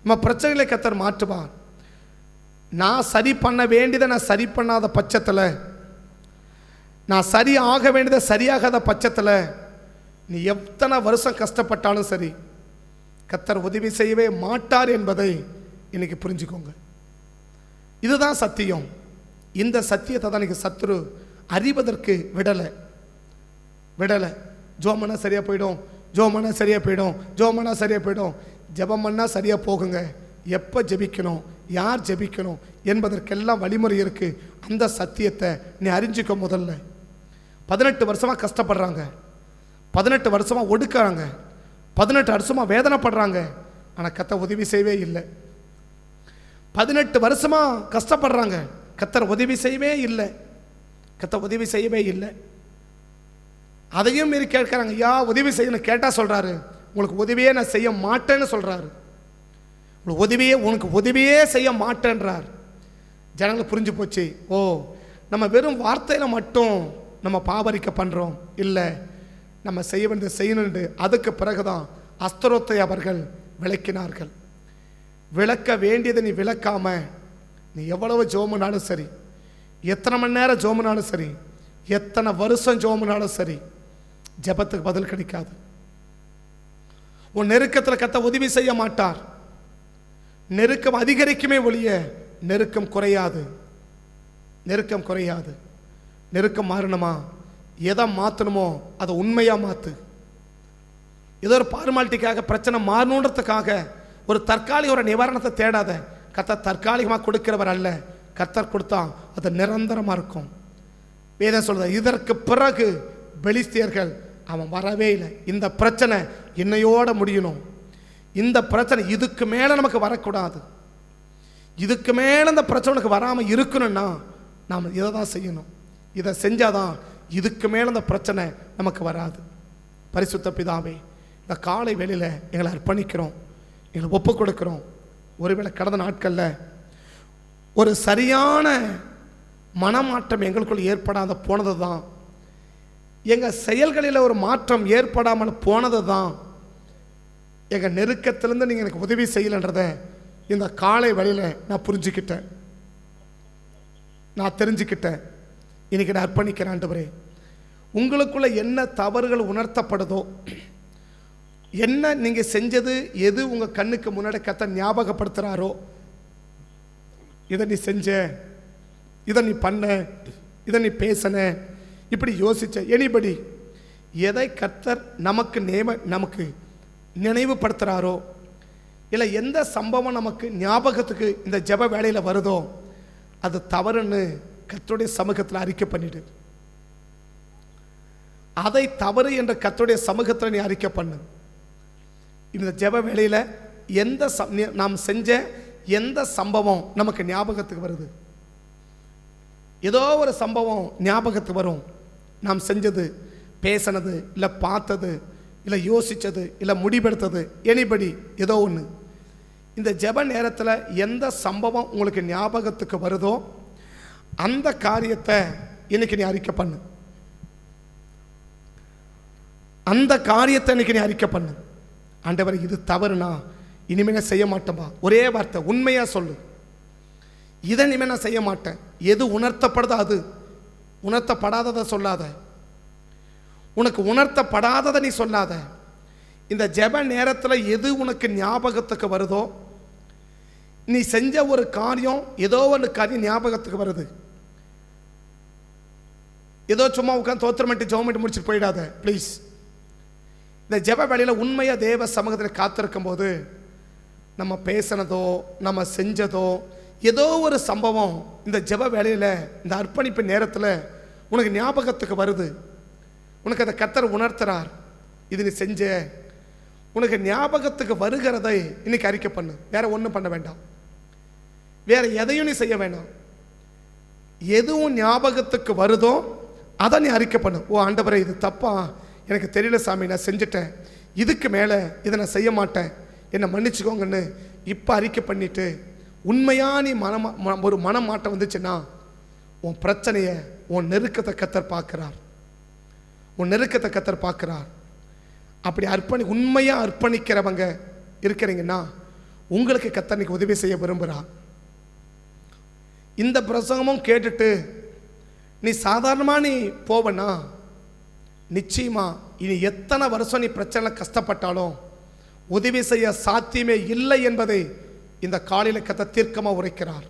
Speaker 1: நம்ம பிரச்சனைகளை கர்த்தர் மாற்றுவார். நான் சரி பண்ண வேண்டியதை நான் சரி பண்ணாத பட்சத்தில், நான் சரி ஆக வேண்டியதை சரியாகாத பட்சத்தில் நீ எத்தனை வருஷம் கஷ்டப்பட்டாலும் சரி கர்த்தர் உதவி செய்யவே மாட்டார் என்பதை இன்னைக்கு புரிஞ்சுக்கோங்க. இதுதான் சத்தியம். இந்த சத்தியத்தை தான் இன்னைக்கு சத்துரு அறிவதற்கு விடலை. ஜோமனா சரியாக போயிடும், ஜோமனா சரியாக போயிடும், ஜோமனா சரியாக போயிடும். ஜெபம் பண்ணால் சரியாக போகுங்க. எப்போ ஜெபிக்கணும், யார் ஜெபிக்கணும் என்பதற்கெல்லாம் வழிமுறை இருக்குது. அந்த சத்தியத்தை நீ அறிஞ்சிக்க. முதல்ல 18 வருஷமாக கஷ்டப்படுறாங்க, 18 வருஷமாக ஒடுக்குறாங்க, 18 வருஷமாக வேதனைப்படுறாங்க. ஆனால் கர்த்தர் உதவி செய்யவே இல்லை. 18 வருஷமாக கஷ்டப்படுறாங்க, கர்த்தர் உதவி செய்யவே இல்லை, கர்த்தர் உதவி செய்யவே இல்லை. அதையும் மீறி கேட்குறாங்க, ஐயா உதவி செய்யணும் கேட்டால் சொல்கிறாரு, உங்களுக்கு உதவியே நான் செய்ய மாட்டேன்னு சொல்கிறாரு. உனக்கு உதவியே செய்ய மாட்டேன்றார். ஜனங்களுக்கு புரிஞ்சு போச்சு, ஓ நம்ம வெறும் வார்த்தையில் மட்டும் நம்ம பாவரிக்க பண்ணுறோம், இல்லை நம்ம செய்ய வேண்டியது செய்யணுண்டு. அதுக்கு பிறகுதான் அஸ்தரோத்தை அவர்கள் விளக்கினார்கள். விளக்க வேண்டியதை நீ விளக்காம நீ எவ்வளவு ஜோமுனாலும் சரி, எத்தனை மணி நேரம் ஜோமுனாலும் சரி, எத்தனை வருஷம் ஜோமுனாலும் சரி, ஜெபத்துக்கு பதில் கிடைக்காது. உன் நெருக்கத்தில் கர்த்தர் உதவி செய்ய மாட்டார். நெருக்கம் அதிகரிக்குமே ஒழிய நெருக்கம் குறையாது. நெருக்கம் குறையாது. நெருக்கம் மாறணுமா, எதை மாற்றணுமோ அதை உண்மையாக மாற்று. ஏதோ ஒரு பார்மாலிட்டிக்காக பிரச்சனை மாறணுன்றதுக்காக ஒரு தற்காலிக ஒரு நிவாரணத்தை தேடாத. கர்த்தர் தற்காலிகமாக கொடுக்கிறவர் அல்ல. கர்த்தர் கொடுத்தா அது நிரந்தரமாக இருக்கும். வேதம் சொல்லுது, இதற்கு பிறகு பெலிஸ்தியர்கள் அவன் வரவே இல்லை. இந்த பிரச்சனை இன்னையோட முடியணும். இந்த பிரச்சனை இதுக்கு மேலே நமக்கு வரக்கூடாது. இதுக்கு மேலே இந்த பிரச்சனை நமக்கு வராமல் இருக்கணும்னா நாம் இதை தான் செய்யணும். இதை செஞ்சாதான் இதுக்கு மேலே இந்த பிரச்சனை நமக்கு வராது. பரிசுத்த பிதாவே, இந்த காலை வேளையில் எங்களை அர்ப்பணிக்கிறோம், எங்களை ஒப்பு கொடுக்கிறோம். ஒருவேளை கடந்த நாட்களில் ஒரு சரியான மனமாற்றம் எங்களுக்குள் ஏற்படாத போனது தான், எங்கள் செயல்களில் ஒரு மாற்றம் ஏற்படாமல் போனது தான், எங்கள் நெருக்கத்திலேருந்து நீங்கள் எனக்கு உதவி செய்யலைன்றதை இந்த காலை வழியில் நான் புரிஞ்சுக்கிட்டேன், நான் தெரிஞ்சுக்கிட்டேன். இன்னைக்கு நான் அர்ப்பணிக்கிறேன். ஆண்டவரே, உங்களுக்குள்ள என்ன தவறுகள் உணர்த்தப்படுதோ, என்ன நீங்கள் செஞ்சது எது உங்கள் கண்ணுக்கு முன்னாடி கர்த்தர் ஞாபகப்படுத்துகிறாரோ, இதை நீ செஞ்ச, இதை நீ பண்ண, இதை நீ பேசன, இப்படி யோசிச்ச, எனிபடி எதை கர்த்தர் நமக்கு நினைவுபடுத்துகிறாரோ, இல்லை எந்த சம்பவம் நமக்கு ஞாபகத்துக்கு இந்த ஜெப வேளையில் வருதோ அது தவறுன்னு கர்த்தருடைய சமூகத்தில் அறிக்கை பண்ணிடு. அதை தவறு என்ற கர்த்தருடைய சமூகத்தில் நீ அறிக்கை பண்ணு. இந்த ஜெப வேளையில் நாம் செஞ்ச எந்த சம்பவம் நமக்கு ஞாபகத்துக்கு வருது, ஏதோ ஒரு சம்பவம் ஞாபகத்துக்கு வரும். நாம் செஞ்சது பேசினது, இல்லை பார்த்தது, இல்லை யோசித்தது, இல்லை முடிவெடுத்தது, எனிபடி ஏதோ ஒன்று. இந்த ஜெப நேரத்தில் எந்த சம்பவம் உங்களுக்கு ஞாபகத்துக்கு வருதோ அந்த காரியத்தை இன்னைக்கு நீ அறிக்கை பண்ணு. அந்த காரியத்தை இன்னைக்கு நீ அறிக்கை பண்ணு. ஆண்டவரே, இது தவறுனா இனிமே நான் செய்ய மாட்டேன்பா. ஒரே வார்த்தை, உண்மையா சொல்லு. இதை இனிமே நான் செய்ய மாட்டேன். எது உணர்த்தப்படுதோ அது. உணர்த்தப்படாததை சொல்லாத. உனக்கு உணர்த்தப்படாததை நீ சொல்லாத. இந்த ஜெப நேரத்தில் எது உனக்கு ஞாபகத்துக்கு வருதோ, நீ செஞ்ச ஒரு காரியம், ஏதோ ஒரு காரியம் ஞாபகத்துக்கு வருது, ஏதோ சும்மா உட்காந்து தோத்திரமிட்டு ஜெபமிட்டு முடிச்சுட்டு போயிடாத ப்ளீஸ். இந்த ஜெப வேளையில் உண்மையாக தேவ சமூகத்தில் காத்திருக்கும் போது நம்ம பேசினதோ நம்ம செஞ்சதோ ஏதோ ஒரு சம்பவம் இந்த ஜெப வேளையில், இந்த அர்ப்பணிப்பு நேரத்தில் உனக்கு ஞாபகத்துக்கு வருது. உனக்கு அதை கர்த்தர் உணர்த்துறார். இது நீ செஞ்ச, உனக்கு ஞாபகத்துக்கு வருகிறதை இன்னைக்கு அறிக்கை பண்ணு. வேற ஒன்றும் பண்ண வேண்டாம். வேற எதையும் நீ செய்ய வேண்டாம். எதுவும் ஞாபகத்துக்கு வருதோ அதை நீ அறிக்கை பண்ணு. ஓ ஆண்டவரே, இது தப்பா, எனக்கு தெரியல சாமி, நான் செஞ்சுட்டேன், இதுக்கு மேலே இதை நான் செய்ய மாட்டேன், என்னை மன்னிச்சுக்கோங்கன்னு இப்போ அறிக்கை பண்ணிட்டு உண்மையாக நீ ஒரு மனமாட்டம் வந்துச்சுன்னா உன் பிரச்சனையை, உன் நெருக்கத்தை கர்த்தர் பார்க்குறார். உன் நெருக்கத்தை கர்த்தர் பார்க்குறார். அப்படி உண்மையாக அர்ப்பணிக்கிறவங்க இருக்கிறீங்கன்னா உங்களுக்கு கர்த்தர் இன்னைக்கு உதவி செய்ய விரும்புகிறார். இந்த பிரசங்கமும் கேட்டுட்டு நீ சாதாரணமாக நீ போவனா, நிச்சயமா இனி எத்தனை வருஷம் நீ பிரச்சனை கஷ்டப்பட்டாலும் உதவி செய்ய சாத்தியமே இல்லை என்பதை இந்த காலையில் கர்த்தர் தீர்க்கமாக உரைக்கிறார்.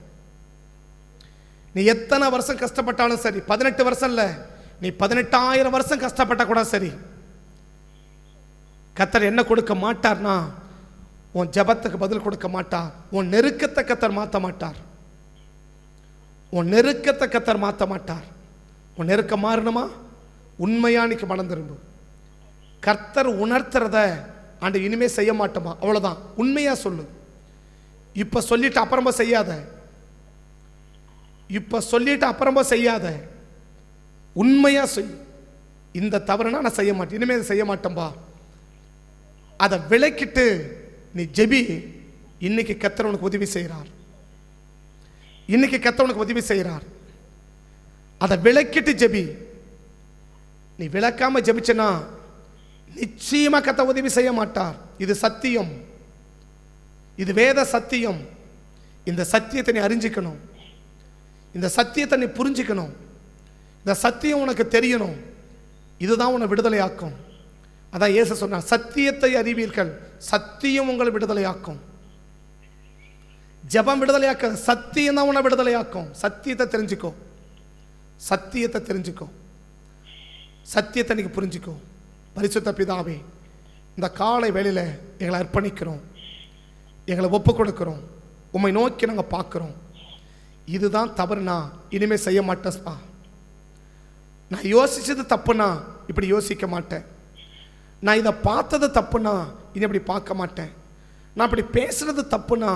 Speaker 1: நீ எத்தனை வருஷம் கஷ்டப்பட்டாலும் சரி, 18 வருஷம் இல்லை, நீ 18,000 வருஷம் கஷ்டப்பட்ட கூட சரி, கர்த்தர் என்ன கொடுக்க மாட்டார்னா உன் ஜெபத்துக்கு பதில் கொடுக்க மாட்டார். உன் நெருக்கத்தை கர்த்தர் மாற்ற மாட்டார். உன் நெருக்கத்தை கர்த்தர் மாற்ற மாட்டார். உன் நெருக்கம் மாறணுமா, உண்மையானிக்கு மனம் திரும்பு. கர்த்தர் உணர்த்துறத ஆண்டு இனிமே செய்ய மாட்டோமா, அவ்வளோதான். உண்மையா சொல்லு. இப்போ சொல்லிட்டு அப்புறமா செய்யாத. இப்போ சொல்லிட்டு அப்புறமா செய்யாத. உண்மையா செய். இந்த தவறுனா நான் செய்ய மாட்டேன், இனிமே செய்ய மாட்டேன்பா. அதை விளக்கிட்டு நீ ஜெபி. இன்னைக்கு கர்த்தர் உனக்கு உதவி செய்கிறார். இன்னைக்கு கர்த்தர் உனக்கு உதவி செய்கிறார். அதை விளக்கிட்டு ஜெபி. நீ விளக்காம ஜெபிச்சனா நிச்சயமா கர்த்தர் உதவி செய்ய மாட்டார். இது சத்தியம், இது வேத சத்தியம். இந்த சத்தியத்தை நீ அறிஞ்சிக்கணும். இந்த சத்தியத்தை நீ புரிஞ்சிக்கணும். இந்த சத்தியம் உனக்கு தெரியணும். இதுதான் உன்னை விடுதலையாக்கும். அதான் இயேசு சொன்னார், சத்தியத்தை அறிவீர்கள், சத்தியம் உங்களை விடுதலையாக்கும். ஜெபம் விடுதலையாக்க, சத்தியம் தான் உன்னை விடுதலையாக்கும். சத்தியத்தை தெரிஞ்சுக்கோ. சத்தியத்தை தெரிஞ்சுக்கோ. சத்தியத்தை நீங்க புரிஞ்சுக்கோ. பரிசுத்த பிதாவே, இந்த காலை வேளையில் எங்களை அர்ப்பணிக்கிறோம், எங்களை ஒப்பு கொடுக்கிறோம். உம்மை நோக்கி நாங்கள் பார்க்குறோம். இதுதான் தவறுனா இனிமே செய்ய மாட்டேன்ப்பா. நான் யோசிச்சது தப்புனா இப்படி யோசிக்க மாட்டேன். நான் இதை பார்த்தது தப்புனா இனி அப்படி பார்க்க மாட்டேன். நான் அப்படி பேசுறது தப்புனா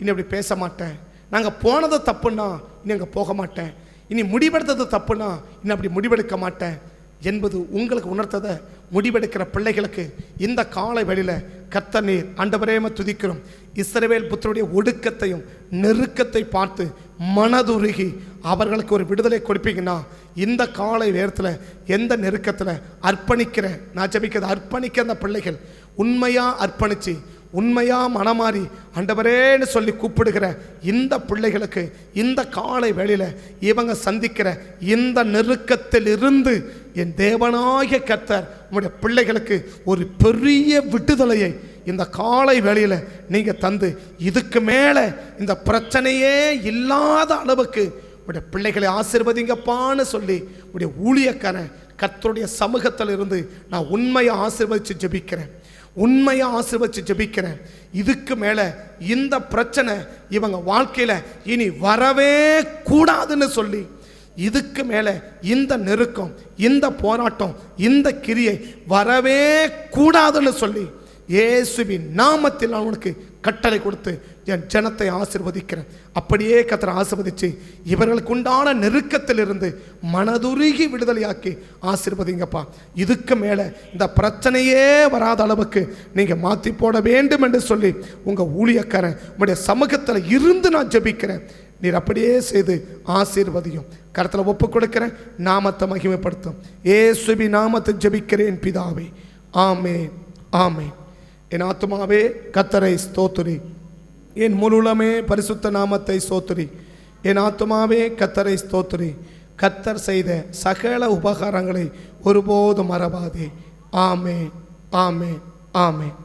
Speaker 1: இனி அப்படி பேச மாட்டேன். நாங்கள் போனது தப்புனா இனி அங்கே போக மாட்டேன். இனி முடிவெடுத்தது தப்புனா இனி அப்படி முடிவெடுக்க மாட்டேன் என்பது உங்களுக்கு உணர்த்ததை முடிவெடுக்கிற பிள்ளைகளுக்கு இந்த காலை வேளையில் கர்த்தர் நீர் ஆண்டவரேம துதிக்கிறோம். இஸ்ரவேல் புத்தருடைய ஒடுக்கத்தையும் நெருக்கத்தை பார்த்து மனதுருகி அவர்களுக்கு ஒரு விடுதலை கொடுப்பீங்கன்னா இந்த காலை நேரத்தில் எந்த நெருக்கத்தில் அர்ப்பணிக்கிற, நான் ஜெபிக்கிறது அர்ப்பணிக்கிற அந்த பிள்ளைகள் உண்மையாக அர்ப்பணித்து உண்மையாக மனமாறி ஆண்டவரேன்னு சொல்லி கூப்பிடுகிற இந்த பிள்ளைகளுக்கு இந்த காலை வேளையில் இவங்க சந்திக்கிற இந்த நெருக்கத்தில் இருந்து என் தேவனாகிய கர்த்தர் உங்களுடைய பிள்ளைகளுக்கு ஒரு பெரிய விடுதலையை இந்த காலை வேளையில் நீங்கள் தந்து இதுக்கு மேலே இந்த பிரச்சனையே இல்லாத அளவுக்கு உடைய பிள்ளைகளை ஆசீர்வதிங்கப்பான்னு சொல்லி உடைய ஊழியக்காரன் கர்த்தருடைய சமூகத்தில் இருந்து நான் உண்மையை ஆசீர்வதித்து ஜெபிக்கிறேன். உண்மையாக ஆசீர்வதித்து ஜெபிக்கிறேன். இதுக்கு மேலே இந்த பிரச்சனை இவங்க வாழ்க்கையில் இனி வரவே கூடாதுன்னு சொல்லி, இதுக்கு மேலே இந்த நெருக்கம், இந்த போராட்டம், இந்த கிரியை வரவே கூடாதுன்னு சொல்லி இயேசுவின் நாமத்தில் நான் உனக்கு கட்டளை கொடுத்து என் ஜனத்தை ஆசீர்வதிக்கிறேன். அப்படியே கர்த்தர் ஆசீர்வதிச்சு இவர்களுக்கு உண்டான நெருக்கத்திலிருந்து மனதுருகி விடுதலையாக்கி ஆசீர்வதிங்கப்பா. இதுக்கு மேலே இந்த பிரச்சனையே வராத அளவுக்கு நீங்கள் மாற்றி போட வேண்டும் என்று சொல்லி உங்கள் ஊழியக்காரன் உங்களுடைய சமூகத்தில் இருந்து நான் ஜெபிக்கிறேன். நீர் அப்படியே செய்து ஆசீர்வதியும். கர்த்தரை ஒப்பு கொடுக்கிறேன். நாமத்தை மகிமைப்படுத்தும். இயேசுவின் நாமத்தை ஜெபிக்கிறேன் பிதாவே. ஆமென், ஆமென். என் ஆத்துமாவே கர்த்தரை ஸ்தோத்திரி, என் முழுமே பரிசுத்த நாமத்தை ஸ்தோத்திரி. என் ஆத்துமாவே கர்த்தரை ஸ்தோத்திரி. கர்த்தர் செய்த சகல உபகாரங்களை ஒருபோதும் மறவாதே. ஆமென், ஆமென், ஆமென்.